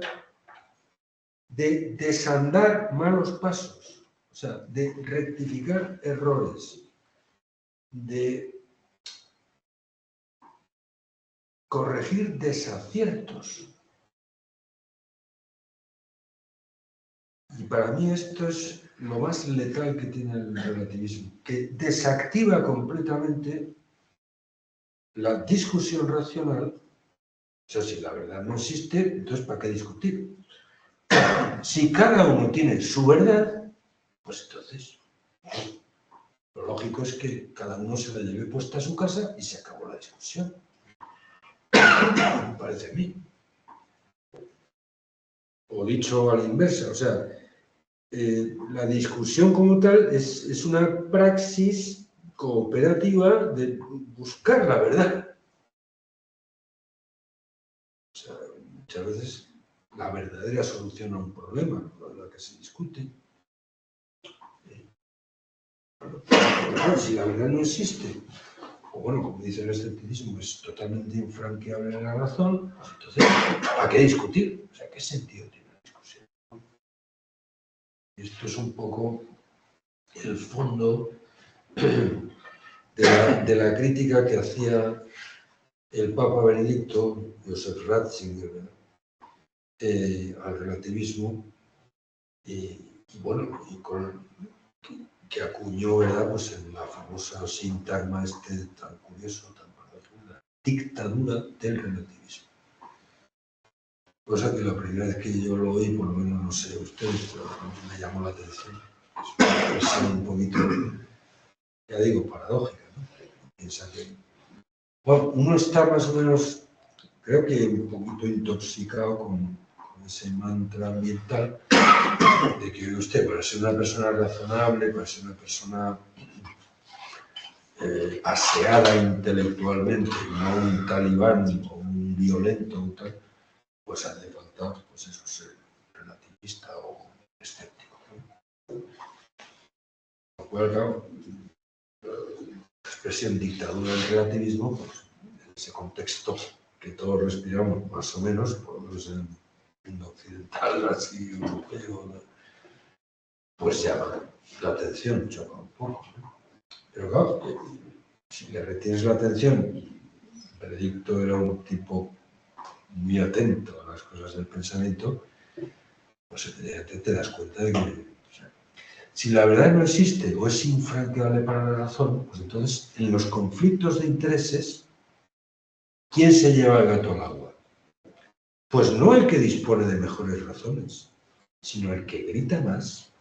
de desandar malos pasos, o sea, de rectificar errores, de corregir desaciertos. Y para mí esto es lo más letal que tiene el relativismo, que desactiva completamente la discusión racional. O sea, si la verdad no existe, entonces ¿para qué discutir? Si cada uno tiene su verdad, pues entonces lo lógico es que cada uno se la lleve puesta a su casa y se acabó la discusión. Me parece a mí. O dicho a la inversa, o sea, la discusión como tal es una praxis cooperativa de buscar la verdad. O sea, muchas veces la verdadera solución a un problema, la que se discute. Claro, si la verdad no existe, o bueno, como dice el escepticismo, es totalmente infranqueable la razón, pues entonces, ¿a qué discutir? O sea, ¿qué sentido tiene la discusión? Y esto es un poco el fondo de la crítica que hacía el Papa Benedicto, Joseph Ratzinger, al relativismo, y bueno, que acuñó, ¿verdad?, pues en la famosa sintagma tan curioso, tan maravilloso, la dictadura del relativismo. Cosa que la primera vez que yo lo oí, por lo menos no sé ustedes, pero me llamó la atención. Es una expresión un poquito, ya digo, paradójica, ¿no? Piensa que, bueno, uno está más o menos, creo que un poquito intoxicado con ese mantra ambiental de que usted, para ser una persona razonable, para ser una persona aseada intelectualmente, no un talibán o un violento o tal, pues hace falta, pues eso, ser relativista o escéptico, ¿no? Lo cual, claro, la expresión dictadura del relativismo, pues en ese contexto que todos respiramos más o menos, por lo menos en el mundo occidental, así europeo, ¿no?, pues llama la atención, choca un poco, ¿no? Pero claro, si le retienes la atención, Benedicto era un tipo muy atento a las cosas del pensamiento, pues evidentemente te das cuenta de que, o sea, si la verdad no existe o es infranqueable para la razón, pues entonces en los conflictos de intereses, ¿quién se lleva el gato al agua? Pues no el que dispone de mejores razones, sino el que grita más,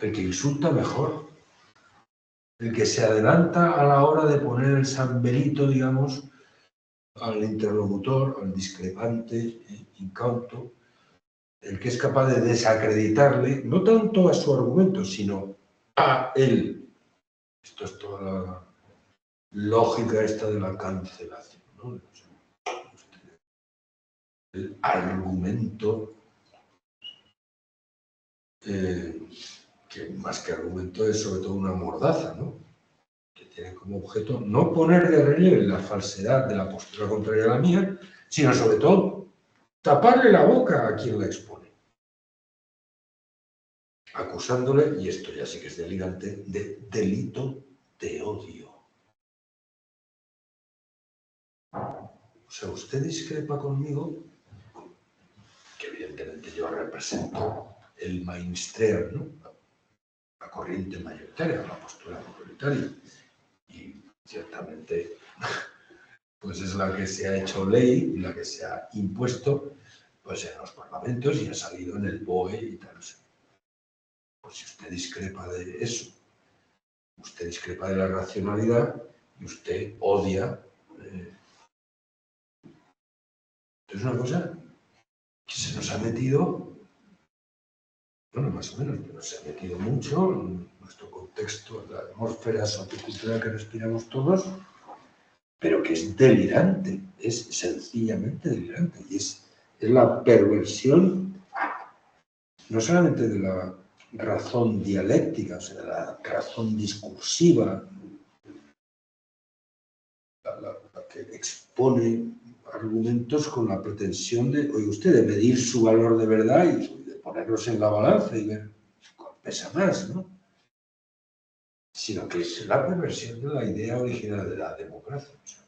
el que insulta mejor, el que se adelanta a la hora de poner el samberito, digamos, al interlocutor, al discrepante, incauto, el que es capaz de desacreditarle, no tanto a su argumento, sino a él. Esto es toda la lógica esta de la cancelación, ¿no? El argumento, que más que argumento es sobre todo una mordaza, ¿no?, que tiene como objeto no poner de relieve la falsedad de la postura contraria a la mía, sino sobre todo taparle la boca a quien la expone, acusándole, y esto ya sí que es delirante, de delito de odio. O sea, usted discrepa conmigo, que evidentemente yo represento el mainstream, ¿no?, la corriente mayoritaria, la postura mayoritaria, y ciertamente pues es la que se ha hecho ley y la que se ha impuesto, pues en los parlamentos y ha salido en el BOE y tal. Pues si usted discrepa de eso, usted discrepa de la racionalidad y usted odia. Es una cosa que se nos ha metido, bueno, más o menos, pero se ha metido mucho en nuestro contexto, en la atmósfera sociocultural que respiramos todos, pero que es delirante, es sencillamente delirante. Y es la perversión no solamente de la razón dialéctica, o sea, de la razón discursiva, la que expone argumentos con la pretensión de, oye usted, de medir su valor de verdad y de ponerlos en la balanza y ver cuál pesa más, ¿no? Sino que es la perversión de la idea original de la democracia. O sea,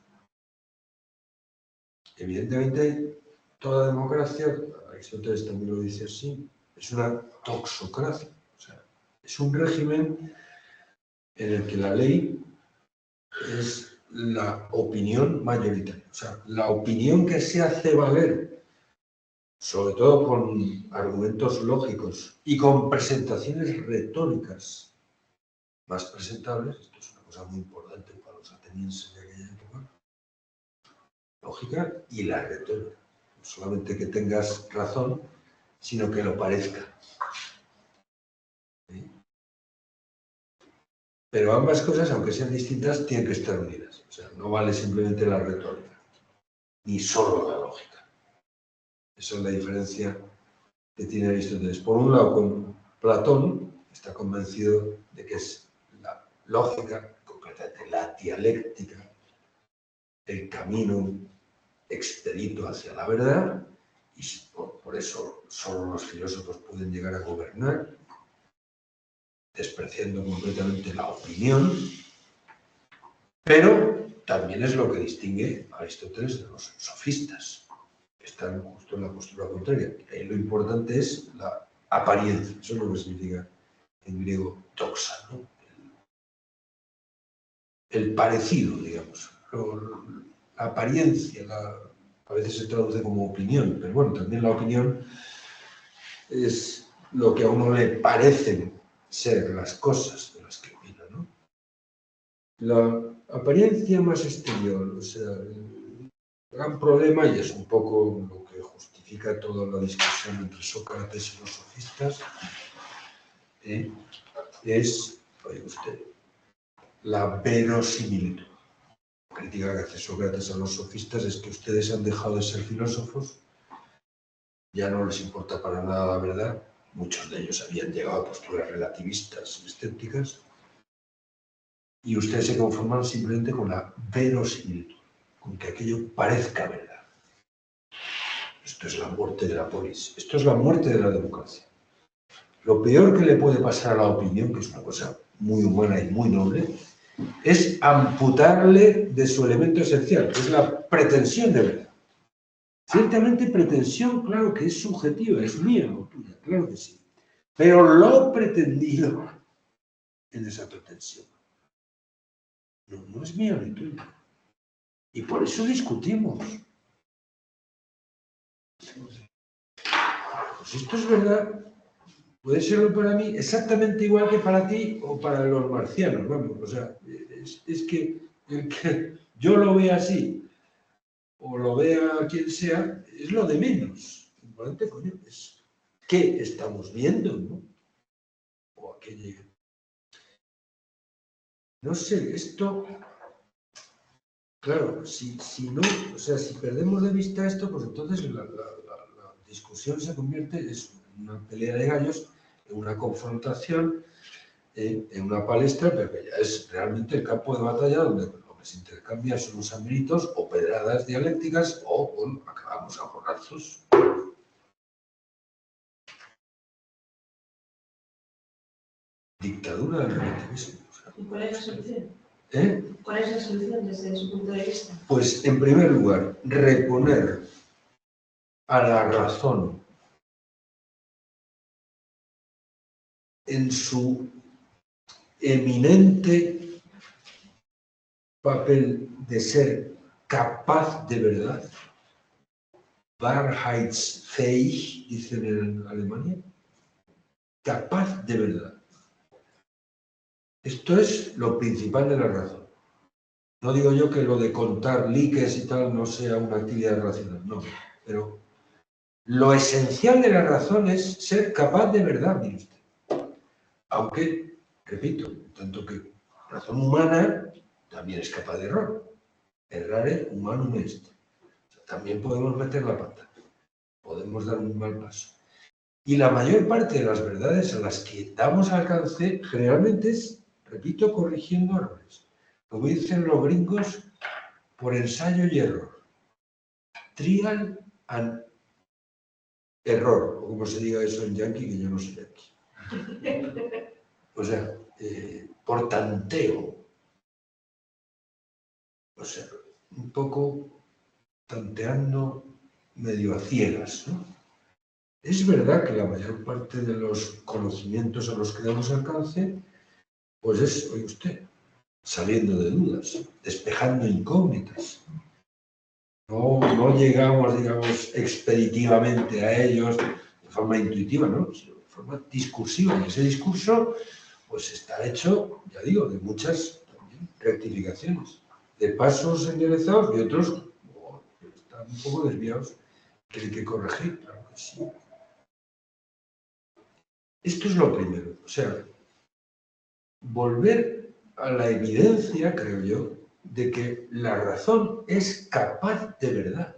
evidentemente, toda democracia, Aristóteles también lo dice así, es una toxocracia. O sea, es un régimen en el que la ley es la opinión mayoritaria. O sea, la opinión que se hace valer, sobre todo con argumentos lógicos y con presentaciones retóricas más presentables, esto es una cosa muy importante para los atenienses de aquella época, lógica y la retórica. No solamente que tengas razón, sino que lo parezca. ¿Sí? Pero ambas cosas, aunque sean distintas, tienen que estar unidas. O sea, no vale simplemente la retórica, ni solo la lógica. Esa es la diferencia que tiene Aristóteles. Por un lado, con Platón, está convencido de que es la lógica, concretamente la dialéctica, el camino expedito hacia la verdad, y por eso solo los filósofos pueden llegar a gobernar, despreciando completamente la opinión, pero también es lo que distingue a Aristóteles de los sofistas, que están justo en la postura contraria. Ahí lo importante es la apariencia, eso es lo que significa en griego doxa, ¿no? El parecido, digamos, la apariencia, a veces se traduce como opinión, pero bueno, también la opinión es lo que a uno le parecen ser las cosas de las que opina, ¿no? La apariencia más exterior, o sea, el gran problema, y es un poco lo que justifica toda la discusión entre Sócrates y los sofistas, es, oye usted, la verosimilitud. La crítica que hace Sócrates a los sofistas es que ustedes han dejado de ser filósofos, ya no les importa para nada la verdad, muchos de ellos habían llegado a posturas relativistas y escépticas, y ustedes se conforman simplemente con la verosimilitud, con que aquello parezca verdad. Esto es la muerte de la polis, esto es la muerte de la democracia. Lo peor que le puede pasar a la opinión, que es una cosa muy humana y muy noble, es amputarle de su elemento esencial, que es la pretensión de verdad. Ciertamente pretensión, claro que es subjetiva, es mía o tuya, claro que sí. Pero lo pretendido en esa pretensión no es mío ni tuyo. Y por eso discutimos. Pues esto es verdad, puede serlo para mí exactamente igual que para ti o para los marcianos, vamos. O sea, es que el que yo lo vea así o lo vea quien sea, es lo de menos. Lo importante, coño, es qué estamos viendo, ¿no? O aquello. No sé, esto, claro, si no, o sea, si perdemos de vista esto, pues entonces la discusión se convierte en una pelea de gallos, en una confrontación, en una palestra, pero que ya es realmente el campo de batalla donde lo que se intercambia son los gritos o pedradas dialécticas o, bueno, acabamos a porrazos. Dictadura del relativismo. ¿Y cuál es la solución? ¿Eh? ¿Cuál es la solución desde su punto de vista? Pues, en primer lugar, reponer a la razón en su eminente papel de ser capaz de verdad, wahrheitsfähig, dicen en Alemania, capaz de verdad. Esto es lo principal de la razón. No digo yo que lo de contar likes y tal no sea una actividad racional, no, pero lo esencial de la razón es ser capaz de verdad, mire usted. Aunque, repito, tanto que razón humana también es capaz de error. Errare humanum est. O sea, también podemos meter la pata, podemos dar un mal paso. Y la mayor parte de las verdades a las que damos alcance generalmente es, repito, corrigiendo errores. Como dicen los gringos, por ensayo y error. Trial and error, o como se diga eso en yanqui, que yo no soy yanqui. O sea, por tanteo. O sea, un poco tanteando medio a ciegas, ¿no? Es verdad que la mayor parte de los conocimientos a los que damos alcance, pues es, oye usted, saliendo de dudas, despejando incógnitas. No llegamos, digamos, expeditivamente a ellos de forma intuitiva, ¿no? Sino de forma discursiva. Y ese discurso, pues está hecho, ya digo, de muchas rectificaciones, de pasos enderezados y otros que están un poco desviados, que hay que corregir, claro que sí. Esto es lo primero, o sea, volver a la evidencia, creo yo, de que la razón es capaz de verdad.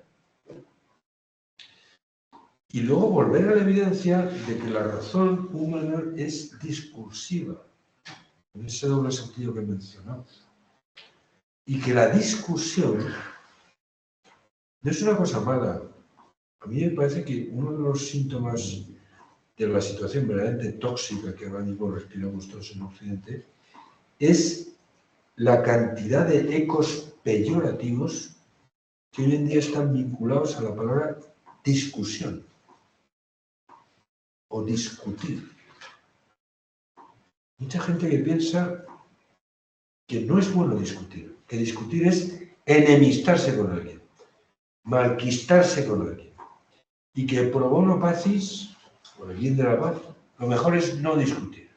Y luego volver a la evidencia de que la razón humana es discursiva, en ese doble sentido que he mencionado. Y que la discusión no es una cosa mala. A mí me parece que uno de los síntomas de la situación verdaderamente tóxica que ahora mismo respiramos todos en Occidente es la cantidad de ecos peyorativos que hoy en día están vinculados a la palabra discusión o discutir. Mucha gente que piensa que no es bueno discutir, que discutir es enemistarse con alguien, malquistarse con alguien, y que pro bono pacis, por el bien de la paz, lo mejor es no discutir.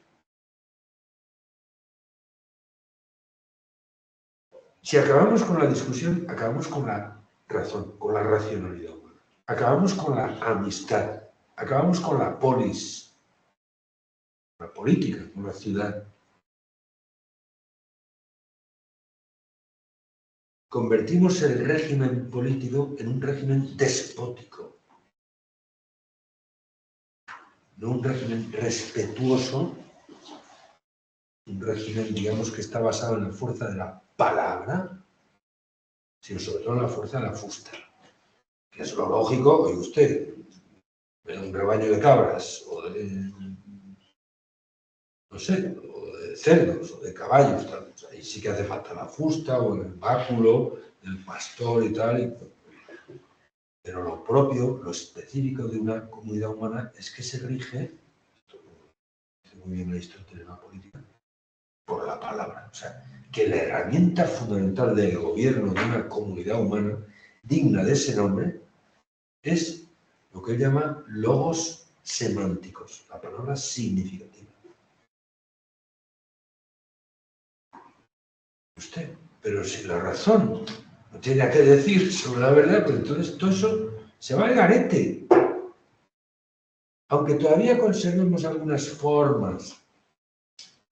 Si acabamos con la discusión, acabamos con la razón, con la racionalidad humana. Acabamos con la amistad, acabamos con la polis, la política, con la ciudad. Convertimos el régimen político en un régimen despótico, no un régimen respetuoso, un régimen, digamos, que está basado en la fuerza de la palabra, sino sobre todo en la fuerza de la fusta, que es lo lógico, oye usted, en un rebaño de cabras, o de, no sé, o de cerdos, o de caballos, tal. Ahí sí que hace falta la fusta, o el báculo, el pastor y tal. Pero lo propio, lo específico de una comunidad humana es que se rige, esto dice muy bien Aristóteles en la política, por la palabra. O sea, que la herramienta fundamental del gobierno de una comunidad humana digna de ese nombre es lo que él llama logos semánticos, la palabra significativa. Usted, pero si la razón no tiene nada que decir sobre la verdad, pues entonces todo eso se va al garete. Aunque todavía conservemos algunas formas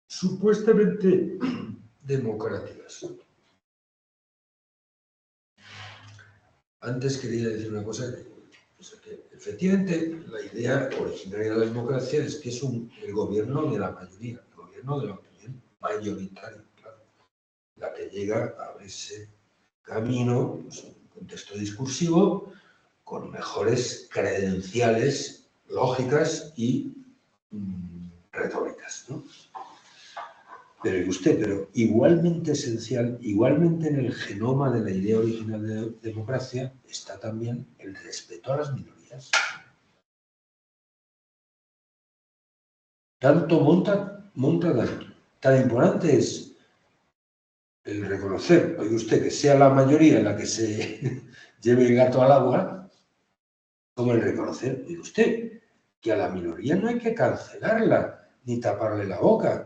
supuestamente democráticas. Antes quería decir una cosa, que efectivamente la idea originaria de la democracia es que es el gobierno de la mayoría, el gobierno de la opinión mayoritaria, claro, la que llega a ese camino, pues, en un contexto discursivo, con mejores credenciales lógicas y retóricas, ¿no? Pero igualmente esencial, igualmente en el genoma de la idea original de democracia, está también el respeto a las minorías. Tanto monta tanto. Tan importante es el reconocer, oye usted, que sea la mayoría la que se lleve el gato al agua, como el reconocer, oye usted, que a la minoría no hay que cancelarla, ni taparle la boca.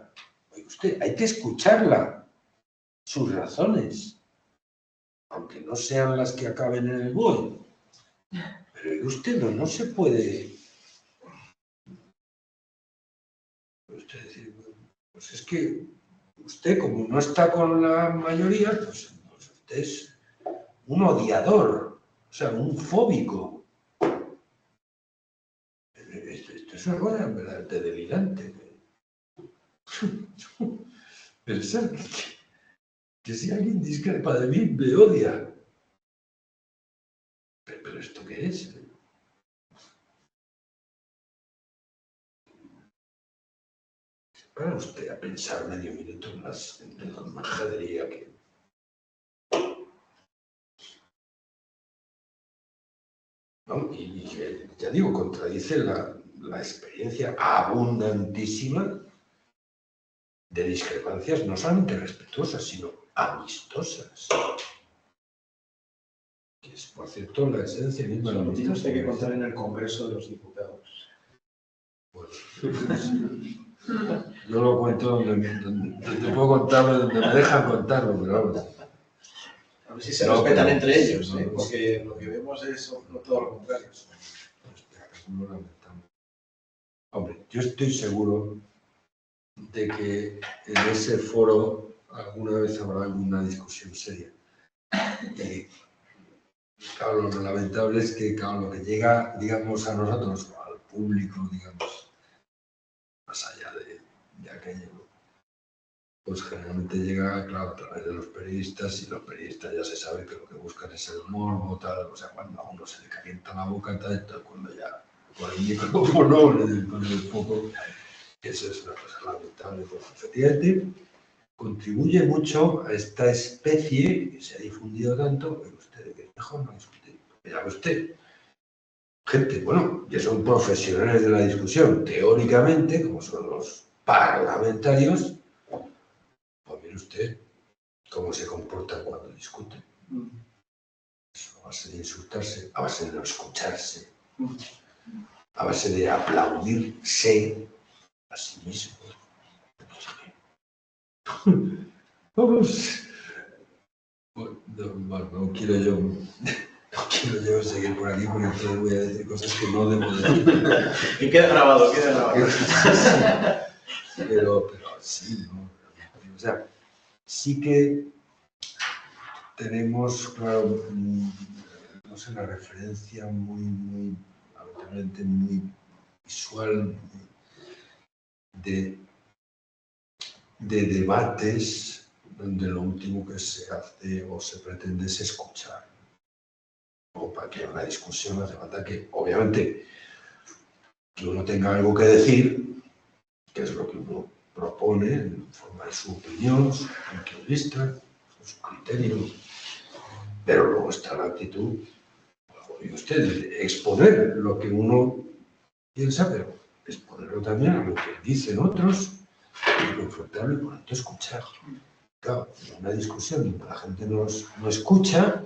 Oye usted, hay que escucharla, sus razones, aunque no sean las que acaben en el BOE. Pero usted no se puede... Usted decir, pues es que usted, como no está con la mayoría, pues usted es un odiador, o sea, un fóbico. Esto es una cosa verdaderamente delirante. Pensar que si alguien discrepa de mí, me odia. ¿Pero esto qué es? Para usted a pensar medio minuto en la majadería que... ¿No? Y ya digo, contradice la experiencia abundantísima de discrepancias no solamente respetuosas, sino amistosas. Que es, por cierto, la esencia misma de la amistad. Tiene usted que contar en el Congreso de los Diputados. Bueno, no lo cuento donde puedo contarlo, donde me dejan contarlo, pero vamos. A ver si se respetan entre ellos, porque lo que vemos es todo lo contrario. Hombre, yo estoy seguro de que en ese foro alguna vez habrá alguna discusión seria. Claro, lo lamentable es que, claro, lo que llega, digamos, a nosotros, al público, digamos, más allá de aquello, pues generalmente llega, claro, a través de los periodistas, y los periodistas ya se sabe que lo que buscan es el morbo, tal, o sea, cuando a uno se le calienta la boca, tal, esto, cuando ya con el micrófono, con el foco, eso es una cosa lamentable, pues efectivamente contribuye mucho a esta especie que se ha difundido tanto, pero usted, que es mejor no discutir, ya ve usted. Gente, bueno, que son profesionales de la discusión, teóricamente, como son los parlamentarios, pues mire usted cómo se comportan cuando discuten. A base de insultarse, a base de no escucharse, a base de aplaudirse a sí mismo. Vamos. No quiero yo seguir por aquí porque entonces voy a decir cosas que no debo decir. Que quede grabado, quede grabado. Pero sí, ¿no? O sea, sí que tenemos, claro, no sé, la referencia muy, lamentablemente muy visual de debates donde lo último que se hace o se pretende es escuchar. O para que haya una discusión hace falta que, obviamente, que uno tenga algo que decir, que es lo que uno propone en forma de su opinión, su punto de vista, su criterio. Pero luego está la actitud, y usted, de exponer lo que uno piensa, pero exponerlo también a lo que dicen otros, y confrontarlo y por tanto escuchar. Claro, en una discusión donde la gente no escucha,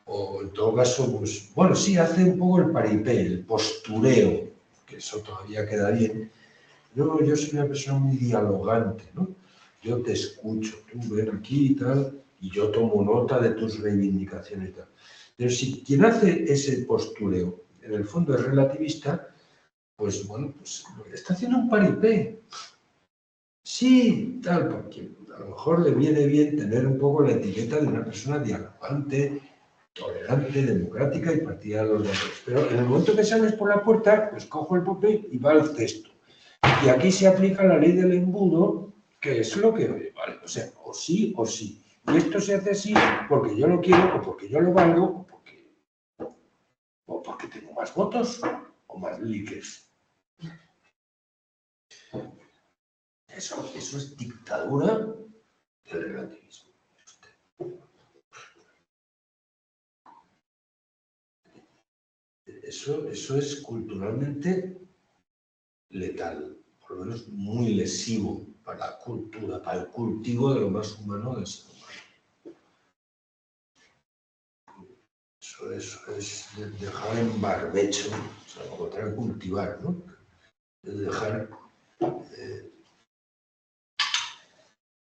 o en todo caso, pues, bueno, sí, hace un poco el paripé, el postureo, que eso todavía queda bien. Yo soy una persona muy dialogante, ¿no? Yo te escucho, tú ven aquí y tal, y yo tomo nota de tus reivindicaciones y tal. Pero si quien hace ese postureo, en el fondo es relativista, pues bueno, pues está haciendo un paripé. Sí, tal, porque a lo mejor le viene bien tener un poco la etiqueta de una persona dialogante, tolerante, democrática y partidaria de los valores. Pero en el momento que sales por la puerta, pues cojo el papel y va al cesto. Y aquí se aplica la ley del embudo, que es lo que vale. O sea, o sí o sí. Y esto se hace así porque yo lo quiero, o porque yo lo valgo, o porque tengo más votos o más likes. Eso es dictadura del relativismo. Eso es culturalmente letal, por lo menos muy lesivo para la cultura, para el cultivo de lo más humano del ser humano. Eso es dejar en barbecho, o sea, lo contrario, cultivar, ¿no? Es dejar...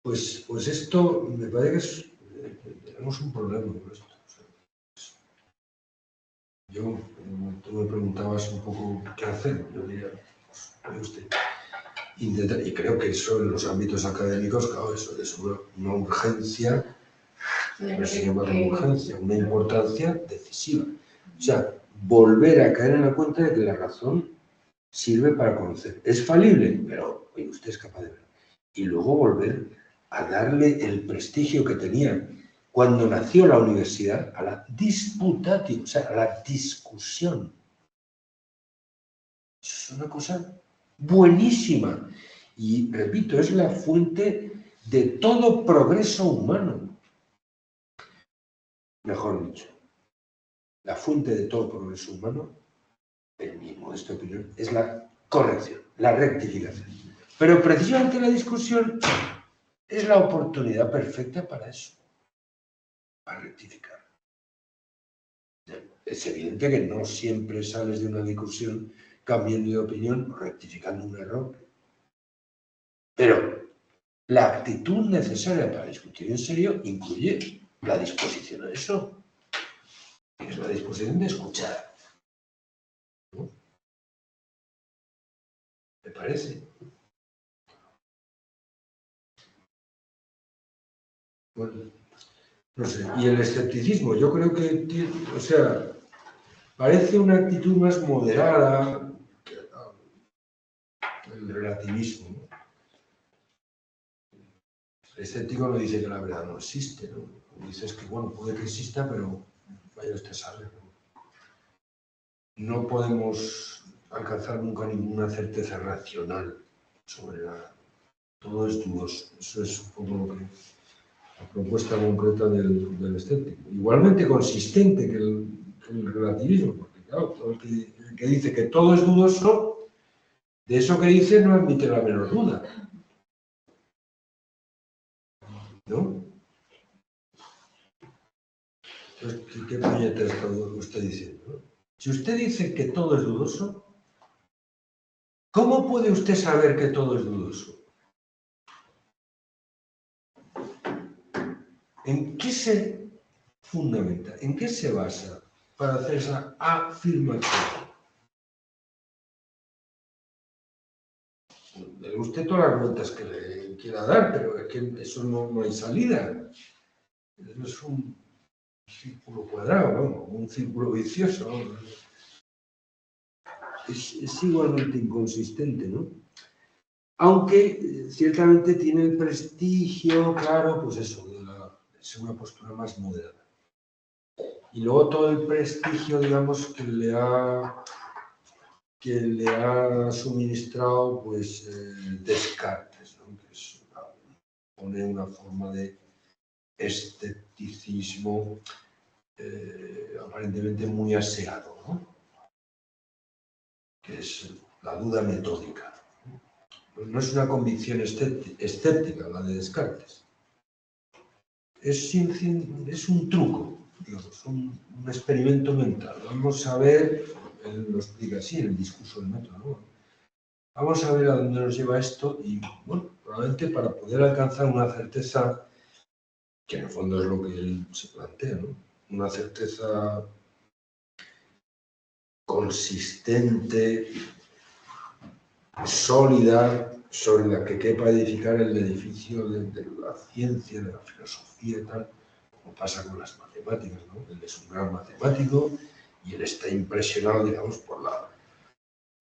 Pues esto me parece que tenemos un problema con esto. Tú me preguntabas un poco qué hacer, yo diría, pues, usted intenta, y creo que eso en los ámbitos académicos, claro, eso es una urgencia, no se llama como urgencia, una importancia decisiva. O sea, volver a caer en la cuenta de que la razón sirve para conocer. Es falible, pero oye, usted es capaz de verlo. Y luego volver a darle el prestigio que tenía cuando nació la universidad a la disputatio, o sea, a la discusión. Eso es una cosa buenísima. Y, repito, es la fuente de todo progreso humano. Mejor dicho, la fuente de todo progreso humano, en mi modesta opinión, es la corrección, la rectificación. Pero precisamente la discusión es la oportunidad perfecta para eso, para rectificar. Es evidente que no siempre sales de una discusión cambiando de opinión o rectificando un error. Pero la actitud necesaria para discutir en serio incluye la disposición a eso. Es la disposición de escuchar. ¿No? ¿Me parece? Bueno, no sé. Y el escepticismo, yo creo que, o sea, parece una actitud más moderada que el relativismo, ¿no? El escéptico no dice que la verdad no existe, ¿no? Dices que, bueno, puede que exista, pero vaya usted a saber, ¿no? No podemos alcanzar nunca ninguna certeza racional sobre nada. Todo es dudoso. Eso es un poco lo que la propuesta concreta del escéptico. Igualmente consistente que el relativismo, porque claro, todo el que dice que todo es dudoso De eso que dice no admite la menor duda. ¿No? Entonces, ¿qué puñeta está usted diciendo? Si usted dice que todo es dudoso, ¿cómo puede usted saber que todo es dudoso? ¿En qué se fundamenta? ¿En qué se basa para hacer esa afirmación? Le usted todas las vueltas que le quiera dar, pero es que eso no hay salida. Eso es un círculo cuadrado, ¿no? Un círculo vicioso, ¿no? Es igualmente inconsistente, ¿no? Aunque ciertamente tiene el prestigio, claro, pues eso, de ser una postura más moderada. Y luego todo el prestigio, digamos, que le ha suministrado, pues, Descartes, ¿no? Que pone una forma de escepticismo aparentemente muy aseado, ¿no? Que es la duda metódica. No es una convicción escéptica la de Descartes. Es un truco, digamos, un experimento mental. Vamos a ver, él lo explica así en el discurso del método, ¿no? Vamos a ver a dónde nos lleva esto y, bueno, probablemente para poder alcanzar una certeza, que en el fondo es lo que él se plantea, ¿no? Una certeza consistente, sólida, sobre la que quepa edificar el edificio de la ciencia, de la filosofía y tal, como pasa con las matemáticas, ¿no? Él es un gran matemático y él está impresionado, digamos, por la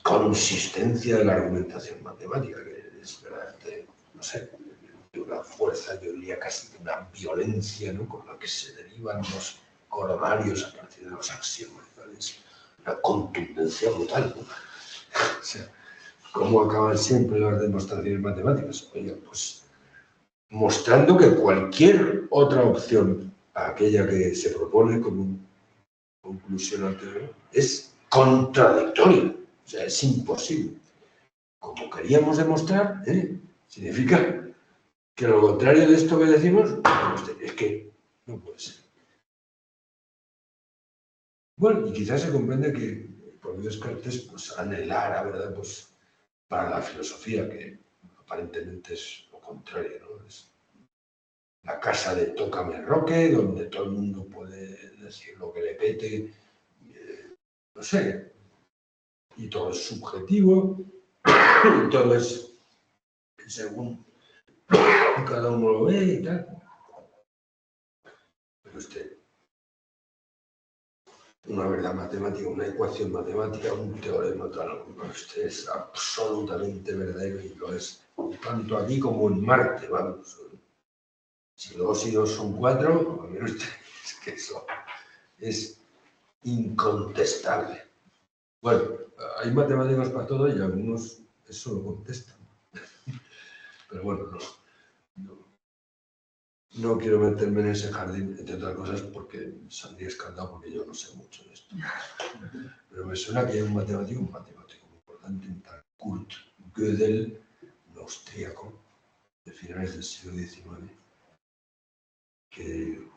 consistencia de la argumentación matemática, que es verdaderamente, no sé, de una fuerza, yo diría casi de una violencia, ¿no? Con la que se derivan los coronarios a partir de los axiomas, ¿vale? Es una contundencia brutal, ¿no? O sea, ¿cómo acaban siempre las demostraciones matemáticas? Oiga, pues mostrando que cualquier otra opción a aquella que se propone como conclusión anterior es contradictoria, o sea, es imposible. Como queríamos demostrar, significa que lo contrario de esto que decimos es que no puede ser. Bueno, y quizás se comprende que el propio Descartes pues, anhelara, ¿verdad?, pues, para la filosofía, que aparentemente es lo contrario, ¿no? Es la casa de Tócame Roque, donde todo el mundo puede decir lo que le pete, no sé, y todo es subjetivo, y todo es según cada uno lo ve y tal. Pero una verdad matemática, una ecuación matemática, un teorema tal, usted es absolutamente verdadero y lo es tanto aquí como en Marte, vamos. Si 2 y 2 son 4, a ver usted, es que eso es incontestable. Bueno, hay matemáticos para todo y algunos eso lo contestan. Pero bueno, no quiero meterme en ese jardín, entre otras cosas, porque saldría escaldado porque yo no sé mucho de esto. Pero me suena que hay un matemático muy importante, un tal Kurt Gödel, un austríaco de finales del siglo XIX, que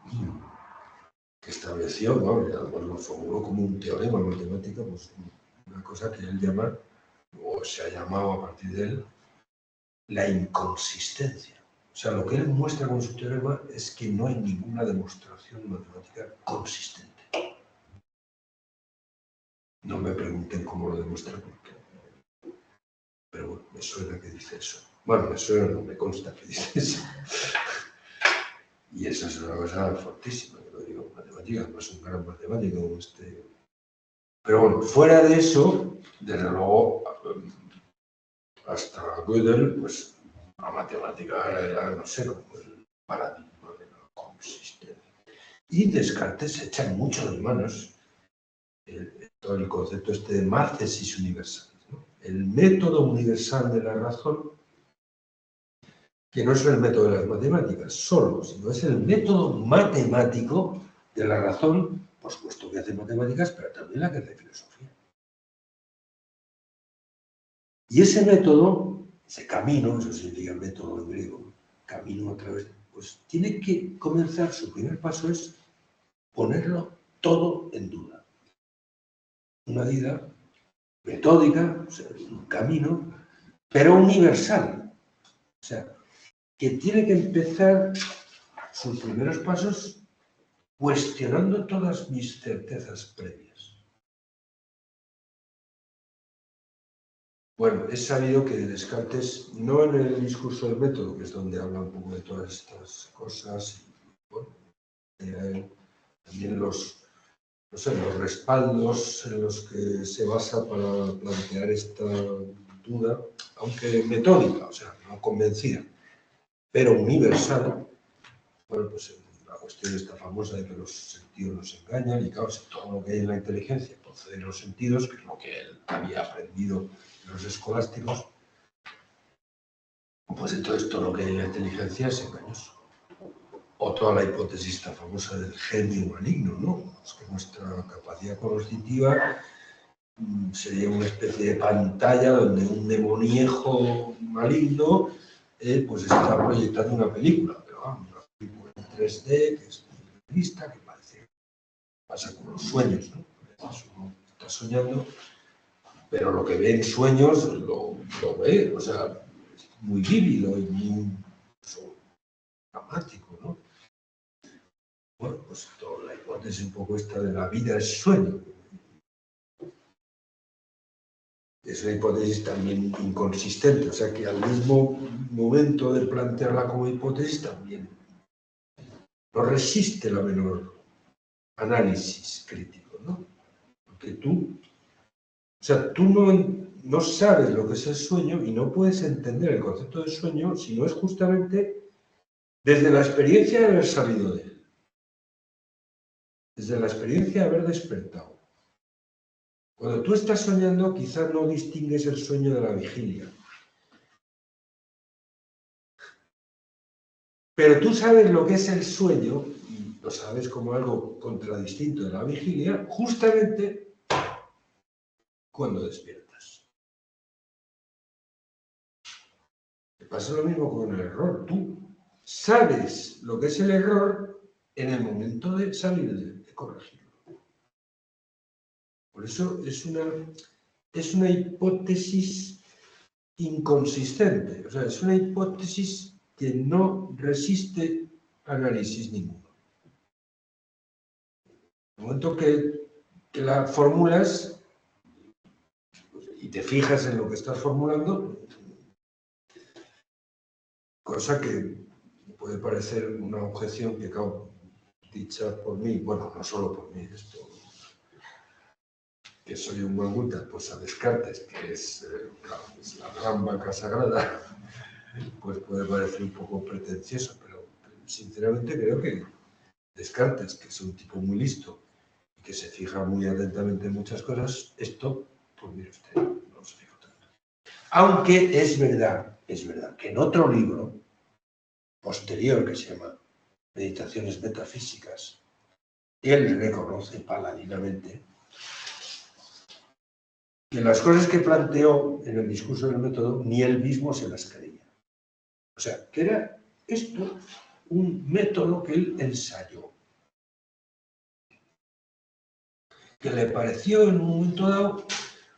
estableció, ¿no? Y además lo formuló como un teorema matemático, pues una cosa que él llama, o se ha llamado a partir de él, la inconsistencia. O sea, lo que él muestra con su teorema es que no hay ninguna demostración matemática consistente. No me pregunten cómo lo demuestra, porque... pero bueno, me suena que dice eso. Bueno, me suena, no me consta que dice eso. Y eso es una cosa fortísima, que lo digo, matemática, no es un gran matemático como este. Pero bueno, fuera de eso, desde luego, hasta Gödel, pues la matemática era, no sé, como el paradigma de la consistencia. Y Descartes echa mucho de manos todo el concepto este de máthesis universal, ¿no? El método universal de la razón, que no es el método de las matemáticas solo, sino es el método matemático de la razón, por supuesto que hace matemáticas, pero también la que hace filosofía. Y ese método, ese camino, eso significa método en griego, camino a través, pues tiene que comenzar, su primer paso es ponerlo todo en duda. Una vida metódica, o sea, un camino, pero universal. O sea, que tiene que empezar sus primeros pasos cuestionando todas mis certezas previas. Bueno, es sabido que Descartes, no en el discurso del método, que es donde habla un poco de todas estas cosas, y, bueno, también los respaldos en los que se basa para plantear esta duda, aunque metódica, o sea, no convencida, pero universal. Bueno, pues la cuestión está famosa de que los sentidos nos engañan y claro, si todo lo que hay en la inteligencia procede de los sentidos, que es lo que él había aprendido de los escolásticos, pues entonces todo lo que hay en la inteligencia es engañoso. O toda la hipótesis tan famosa del genio maligno, ¿no? Es que nuestra capacidad cognitiva sería una especie de pantalla donde un demoniejo maligno pues está proyectando una película, pero vamos, una película en 3D, que es muy realista, que parece que pasa con los sueños, ¿no? Uno está soñando, pero lo que ve en sueños lo ve, o sea, es muy vívido y muy dramático, ¿no? Bueno, pues toda la hipótesis un poco esta de la vida es sueño. Es una hipótesis también inconsistente, o sea que al mismo momento de plantearla como hipótesis también no resiste la menor análisis crítico, ¿no? Porque tú no sabes lo que es el sueño y no puedes entender el concepto de sueño si no es justamente desde la experiencia de haber salido de él, desde la experiencia de haber despertado. Cuando tú estás soñando, quizás no distingues el sueño de la vigilia. Pero tú sabes lo que es el sueño, y lo sabes como algo contradistinto de la vigilia, justamente cuando despiertas. Te pasa lo mismo con el error. Tú sabes lo que es el error en el momento de salir de corregirlo. Por eso es una hipótesis inconsistente, o sea, es una hipótesis que no resiste análisis ninguno. En el momento que la formulas y te fijas en lo que estás formulando, cosa que puede parecer una objeción que, claro, dicha por mí, bueno, no solo por mí, esto, que soy un buen Guta, pues a Descartes, que es, claro, es la gran vaca sagrada, pues puede parecer un poco pretencioso, pero sinceramente creo que Descartes, que es un tipo muy listo y que se fija muy atentamente en muchas cosas, esto, pues mire usted, no se fija tanto. Aunque es verdad que en otro libro posterior que se llama Meditaciones Metafísicas, él reconoce paladinamente que las cosas que planteó en el discurso del método ni él mismo se las creía. O sea, que era esto un método que él ensayó, que le pareció en un momento dado,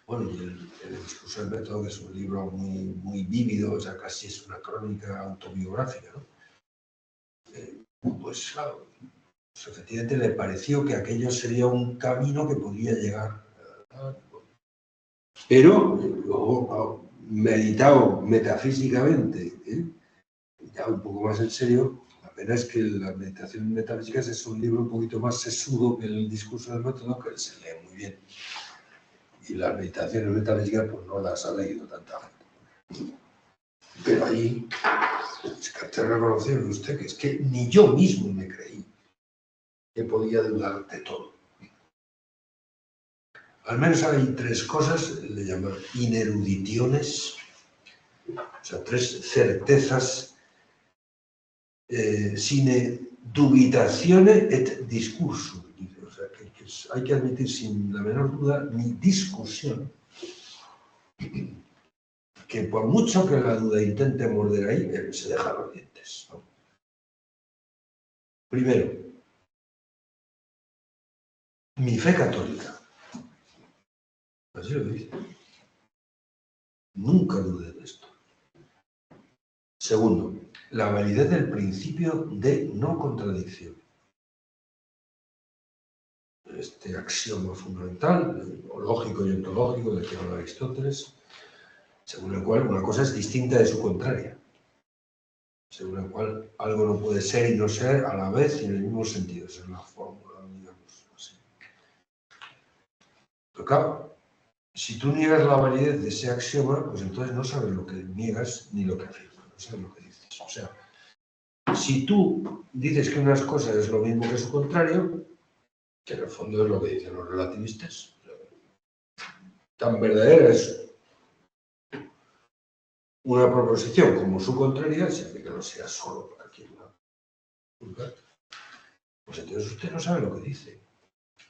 bueno, y el discurso del método, que es un libro muy, muy vívido, o sea, casi es una crónica autobiográfica, ¿no? Pues claro, pues efectivamente le pareció que aquello sería un camino que podía llegar a... Pero luego, meditado metafísicamente, ya un poco más en serio, la pena es que las meditaciones metafísicas es un libro un poquito más sesudo que el discurso del método, que se lee muy bien. Y las meditaciones metafísicas pues no las ha leído tanta gente. Pero ahí Descartes reconoció de usted que es que ni yo mismo me creí que podía dudar de todo. Al menos hay tres cosas, le llaman ineruditiones, o sea, tres certezas sine dubitazione et discursum. O sea, que hay que admitir sin la menor duda ni discusión que por mucho que la duda intente morder ahí, él se deja los dientes, ¿no? Primero, mi fe católica. Así lo dice. Nunca dudé de esto. Segundo, la validez del principio de no contradicción. Este axioma fundamental, lógico y ontológico, del que habla Aristóteles, según el cual una cosa es distinta de su contraria, según el cual algo no puede ser y no ser a la vez y en el mismo sentido. Esa es la fórmula, digamos así. Pero claro, si tú niegas la validez de ese axioma, pues entonces no sabes lo que niegas ni lo que afirmas, no sabes lo que dices. O sea, si tú dices que unas cosas es lo mismo que su contrario, que en el fondo es lo que dicen los relativistas, tan verdadera es una proposición como su contraria, siempre que no sea solo para quien la juzga, pues entonces usted no sabe lo que dice.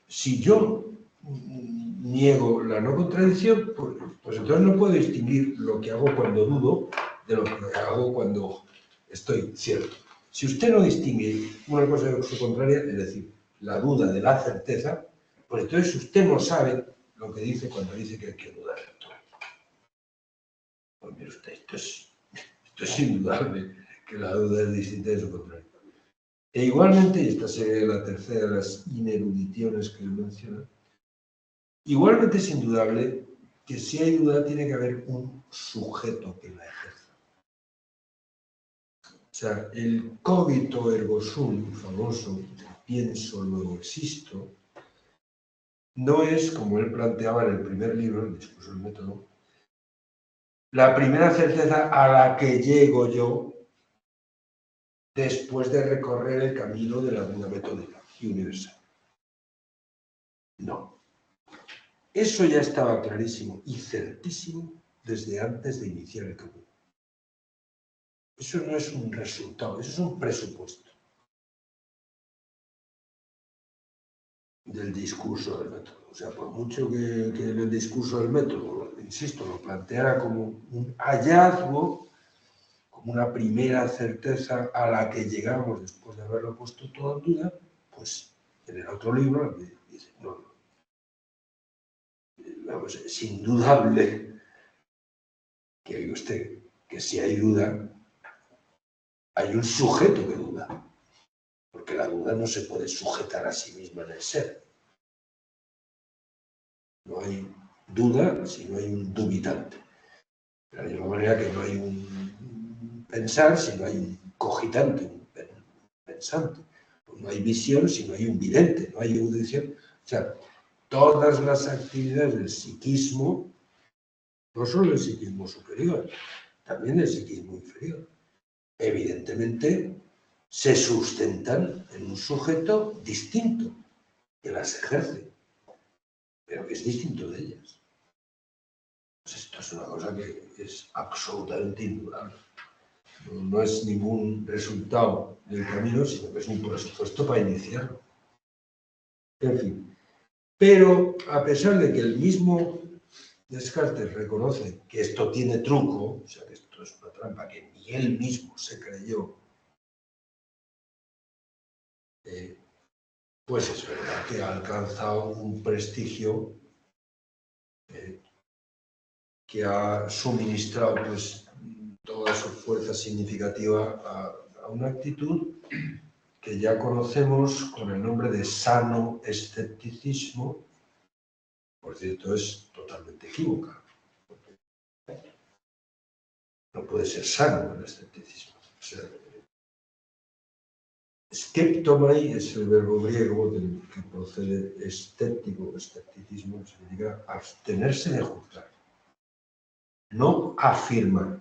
Si yo niego la no contradicción, pues entonces no puedo distinguir lo que hago cuando dudo de lo que hago cuando estoy cierto. Si usted no distingue una cosa de su contraria, es decir, la duda de la certeza, pues entonces usted no sabe lo que dice cuando dice que hay que dudar de todo. Pues mire usted, esto es indudable, que la duda es distinta de su contrario. E igualmente, y esta sería la tercera de las inerudiciones que él menciona, igualmente es indudable que si hay duda tiene que haber un sujeto que la ejerza. O sea, el cogito ergo sum famoso, pienso luego existo, no es, como él planteaba en el primer libro, el discurso del método, la primera certeza a la que llego yo después de recorrer el camino de la duda metódica y universal. No. Eso ya estaba clarísimo y certísimo desde antes de iniciar el camino. Eso no es un resultado, eso es un presupuesto del discurso del método. O sea, por mucho que en el discurso del método, insisto, lo planteara como un hallazgo, como una primera certeza a la que llegamos después de haberlo puesto todo en duda, pues en el otro libro dice, no, vamos, es indudable que oiga usted, que si hay duda, hay un sujeto que duda, porque la duda no se puede sujetar a sí misma en el ser. No hay duda si no hay un dubitante. De la misma manera que no hay un pensar si no hay un cogitante, un pensante. Pues no hay visión si no hay un vidente, no hay audición. O sea, todas las actividades del psiquismo, no solo el psiquismo superior, también el psiquismo inferior, evidentemente se sustentan en un sujeto distinto que las ejerce, pero que es distinto de ellas. Pues esto es una cosa que es absolutamente indudable. No es ningún resultado del camino, sino que es un presupuesto para iniciarlo. En fin. Pero a pesar de que el mismo Descartes reconoce que esto tiene truco, o sea, que esto es una trampa que ni él mismo se creyó, pues es verdad que ha alcanzado un prestigio que ha suministrado pues, toda su fuerza significativa a una actitud que ya conocemos con el nombre de sano escepticismo. Por cierto, es totalmente equívoca. No puede ser sano el escepticismo. O sea, skeptomai es el verbo griego del que procede escéptico, escepticismo, significa abstenerse de juzgar, no afirmar.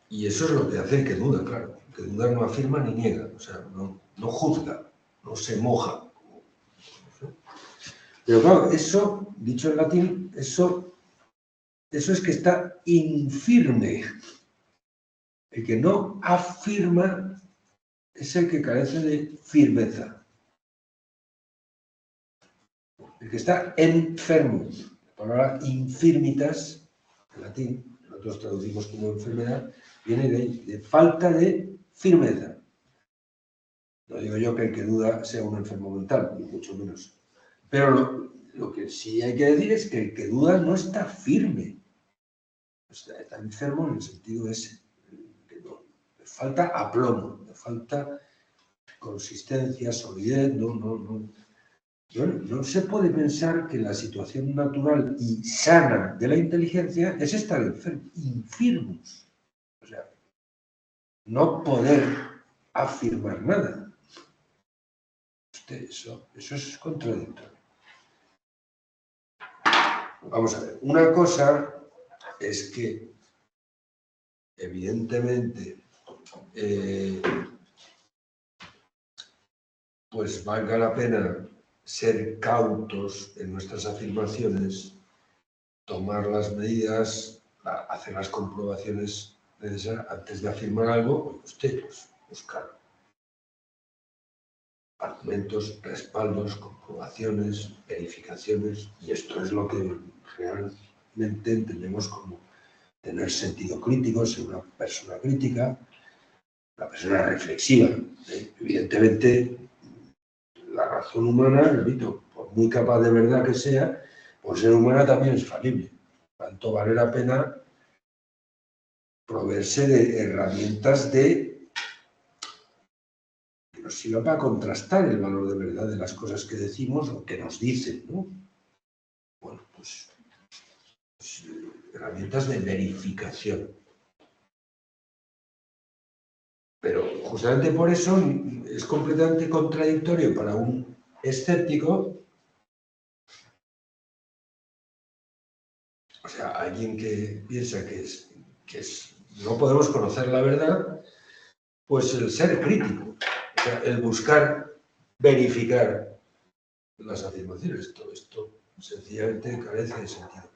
Y eso es lo que hace que duda, claro. Que duda no afirma ni niega, o sea, no juzga, no se moja. Pero claro, eso, dicho en latín, eso es que está infirme. El que no afirma es el que carece de firmeza. El que está enfermo. La palabra infirmitas, en latín, nosotros traducimos como enfermedad, viene de falta de firmeza. No digo yo que el que duda sea un enfermo mental, ni mucho menos. Pero lo que sí hay que decir es que el que duda no está firme. Está enfermo en el sentido ese. Que no, le falta aplomo, le falta consistencia, solidez. No se puede pensar que la situación natural y sana de la inteligencia es estar infirmos. O sea, no poder afirmar nada. Eso es contradictorio. Vamos a ver, una cosa es que, evidentemente, pues valga la pena ser cautos en nuestras afirmaciones, tomar las medidas, hacer las comprobaciones necesarias antes de afirmar algo, pues, buscar argumentos, respaldos, comprobaciones, verificaciones, y esto es lo que realmente entendemos como tener sentido crítico, ser una persona crítica, una persona reflexiva. Evidentemente, la razón humana, repito, por muy capaz de verdad que sea, por ser humana también es falible. Tanto vale la pena proveerse de herramientas que nos sirva para contrastar el valor de verdad de las cosas que decimos o que nos dicen, ¿no? Bueno, pues herramientas de verificación. Pero justamente por eso es completamente contradictorio para un escéptico, o sea, alguien que piensa que no podemos conocer la verdad, pues el ser crítico, o sea, el buscar verificar las afirmaciones. Todo esto sencillamente carece de sentido.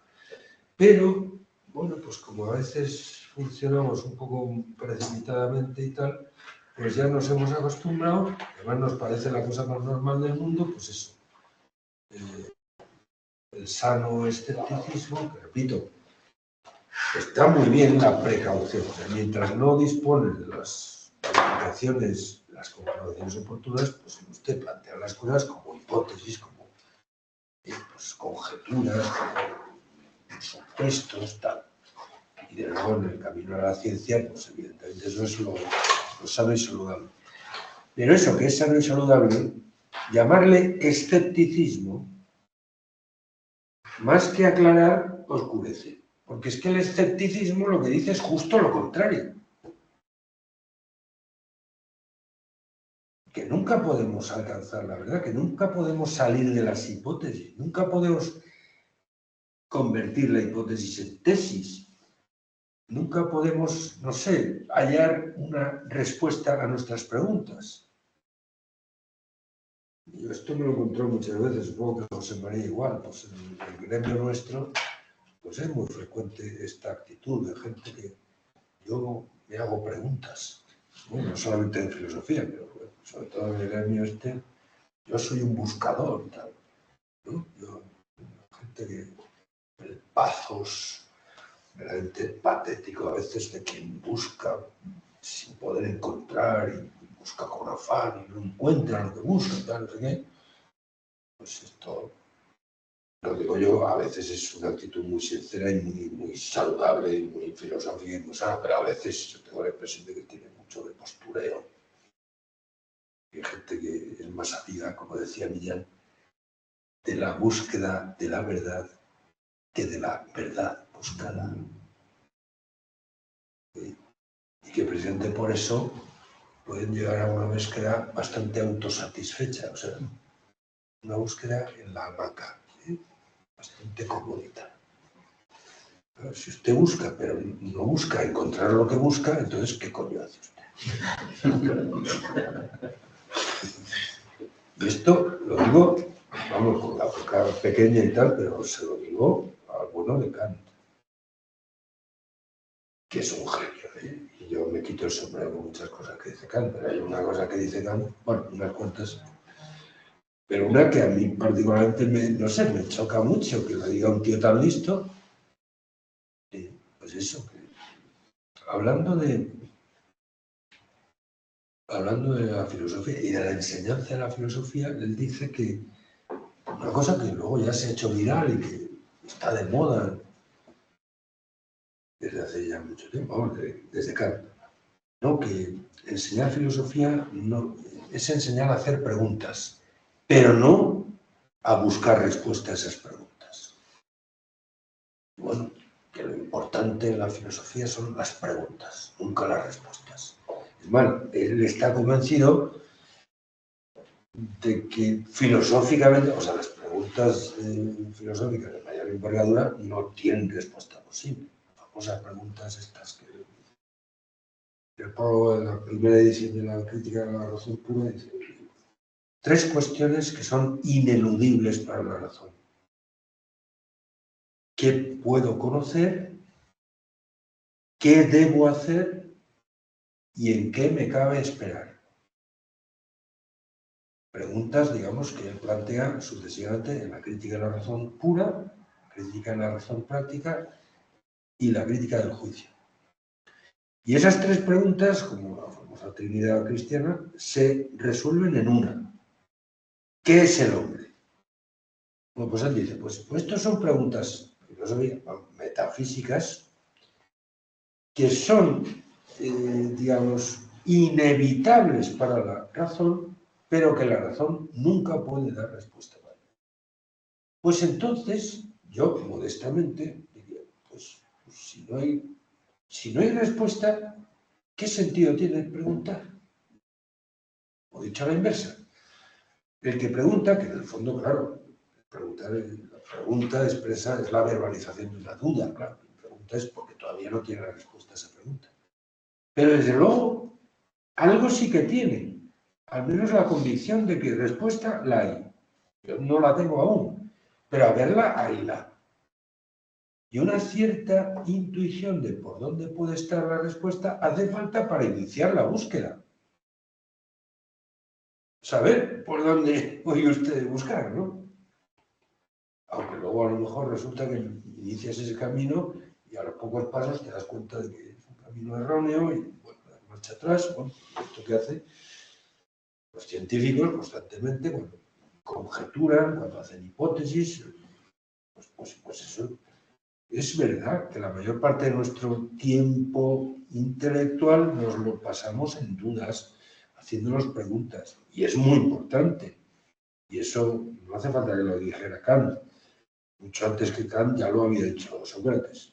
Pero, bueno, pues como a veces funcionamos un poco precipitadamente y tal, pues ya nos hemos acostumbrado, además nos parece la cosa más normal del mundo, pues eso. El sano escepticismo, que repito, está muy bien la precaución, o sea, mientras no dispone de las verificaciones, las comprobaciones oportunas, pues usted plantea las cosas como hipótesis, como pues, conjeturas, como supuestos, tal. Y de nuevo, en el camino a la ciencia, pues evidentemente eso es lo sano y saludable. Pero eso que es sano y saludable, llamarle escepticismo, más que aclarar, oscurece. Porque es que el escepticismo lo que dice es justo lo contrario. Que nunca podemos alcanzar la verdad, que nunca podemos salir de las hipótesis, nunca podemos convertir la hipótesis en tesis. Nunca podemos, no sé, hallar una respuesta a nuestras preguntas. Yo esto me lo encontré muchas veces, supongo que José María igual, pues en el gremio nuestro, pues es muy frecuente esta actitud de gente que yo me hago preguntas, bueno, no solamente en filosofía, pero bueno, sobre todo en el gremio este, yo soy un buscador, tal, ¿no? Gente que el pathos realmente patético a veces de quien busca sin poder encontrar y busca con afán y no encuentra lo que busca, tal, no sé qué. Pues esto, lo digo yo, a veces es una actitud muy sincera y muy saludable y muy filosófica y muy sana, pero a veces yo tengo la impresión de que tiene mucho de postureo. Hay gente que es más amiga, como decía Millán, de la búsqueda de la verdad que de la verdad buscada. Y que precisamente por eso pueden llegar a una búsqueda bastante autosatisfecha, o sea, una búsqueda en la hamaca, bastante comodita. Pero si usted busca, pero no busca encontrar lo que busca, entonces, ¿qué coño hace usted? Y esto lo digo, vamos, con la boca pequeña y tal, pero se lo digo al bueno de Kant, que es un genio, ¿eh? Y yo me quito el sombrero con muchas cosas que dice Kant, pero hay una cosa que dice Kant, bueno, unas cuantas, Pero una que a mí particularmente, no sé, me choca mucho, que lo diga un tío tan listo. Pues eso, que hablando de la filosofía y de la enseñanza de la filosofía, él dice que una cosa que luego ya se ha hecho viral y que está de moda desde hace ya mucho tiempo, vamos, desde Kant, ¿no? Que enseñar filosofía no, es enseñar a hacer preguntas, pero no a buscar respuestas a esas preguntas. Bueno, que lo importante en la filosofía son las preguntas, nunca las respuestas. Es más, él está convencido de que filosóficamente, o sea, las preguntas filosóficas de mayor envergadura no tienen respuesta posible. Las famosas preguntas estas que el prólogo de la primera edición de la Crítica de la Razón Pura dice: 3 cuestiones que son ineludibles para la razón. ¿Qué puedo conocer? ¿Qué debo hacer? ¿Y en qué me cabe esperar? Preguntas, digamos, que él plantea sucesivamente en la Crítica de la Razón Pura, la Crítica de la Razón Práctica y la Crítica del Juicio. Y esas 3 preguntas, como la famosa Trinidad cristiana, se resuelven en una. ¿Qué es el hombre? Bueno, pues él dice, pues estas son preguntas metafísicas que son, digamos, inevitables para la razón, pero que la razón nunca puede dar respuesta a ello. Pues entonces, yo modestamente diría, pues si no hay respuesta, ¿qué sentido tiene preguntar? O dicho a la inversa, el que pregunta, que en el fondo, claro, la pregunta expresa, es la verbalización de una duda, claro, la pregunta es porque todavía no tiene la respuesta a esa pregunta. Pero desde luego, algo sí que tiene, al menos la convicción de que respuesta la hay. Yo no la tengo aún, pero a verla, hayla. Y una cierta intuición de por dónde puede estar la respuesta hace falta para iniciar la búsqueda. Saber por dónde voy usted a buscar, ¿no? Aunque luego a lo mejor resulta que inicias ese camino y a los pocos pasos te das cuenta de que es un camino erróneo y, bueno, das marcha atrás. Bueno, esto que hace los científicos constantemente, cuando conjeturan, cuando hacen hipótesis, pues eso. Es verdad que la mayor parte de nuestro tiempo intelectual nos lo pasamos en dudas, haciéndonos preguntas. Y es muy importante. Y eso no hace falta que lo dijera Kant. Mucho antes que Kant ya lo había dicho Sócrates.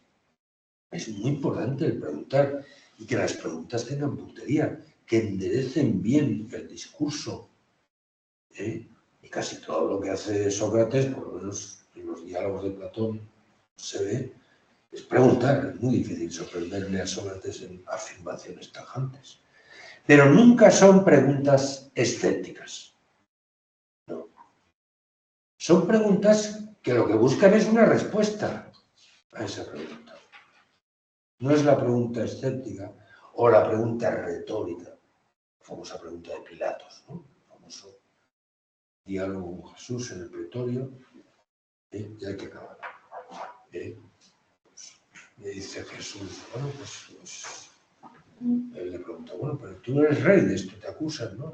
Es muy importante el preguntar y que las preguntas tengan puntería, que enderecen bien el discurso. Y casi todo lo que hace Sócrates, por lo menos en los diálogos de Platón, se ve, es preguntar. Es muy difícil sorprenderle a Sócrates en afirmaciones tajantes. Pero nunca son preguntas escépticas. No. Son preguntas que lo que buscan es una respuesta a esa pregunta. No es la pregunta escéptica o la pregunta retórica, la famosa pregunta de Pilatos, ¿no? El famoso diálogo con Jesús en el pretorio, y hay que acabar. Le dice Jesús, bueno, pues él le pregunta, bueno, pero tú eres rey de esto, te acusan, ¿no?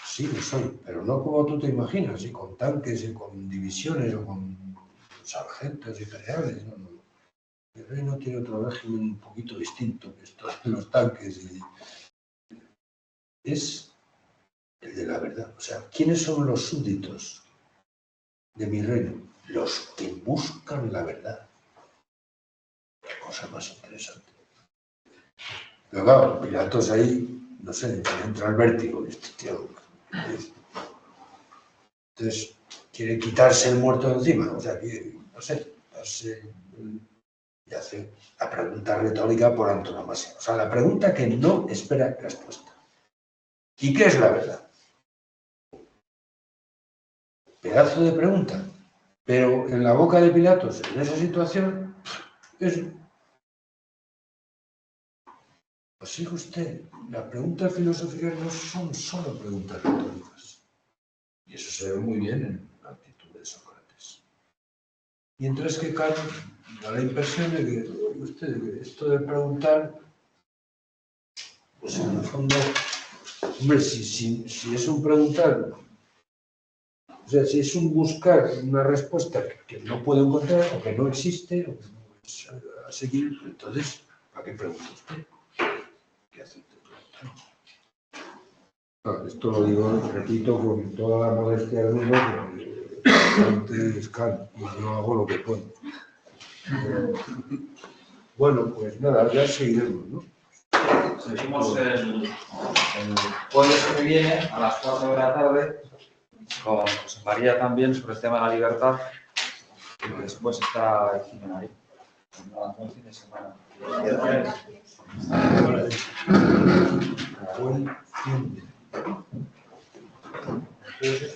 Sí, lo soy, pero no como tú te imaginas, y con tanques, y con divisiones, o con sargentos y generales, no. El reino tiene otro régimen un poquito distinto que estos de los tanques, y es el de la verdad. O sea, ¿quiénes son los súbditos de mi reino? Los que buscan la verdad. Qué cosa más interesante. Pero claro, Pilatos ahí, no sé, entra el vértigo de este tío. Entonces, quiere quitarse el muerto de encima, o sea, quiere, no sé, y hace la pregunta retórica por antonomasia. O sea, la pregunta que no espera respuesta. ¿Y qué es la verdad? Pedazo de pregunta. Pero en la boca de Pilatos, en esa situación, es... Pues sigue usted, las preguntas filosóficas no son solo preguntas retóricas. Y eso se ve muy bien en la actitud de Sócrates. Mientras que Kant da la impresión de que esto de preguntar, pues en el fondo, hombre, si es un preguntar, o sea, si es un buscar una respuesta que no puedo encontrar, o que no existe, o que no es asequible, entonces, ¿para qué pregunta usted? ¿Qué hace usted preguntando? Claro, esto lo digo, repito, con toda la modestia del mundo, porque es Kant, y yo hago lo que puedo. Bueno, pues nada, ya seguiremos, ¿no? Seguimos el jueves que viene a las 4 de la tarde con José María también sobre el tema de la libertad y después está Jimena ahí. Buen fin de semana. Buen fin de.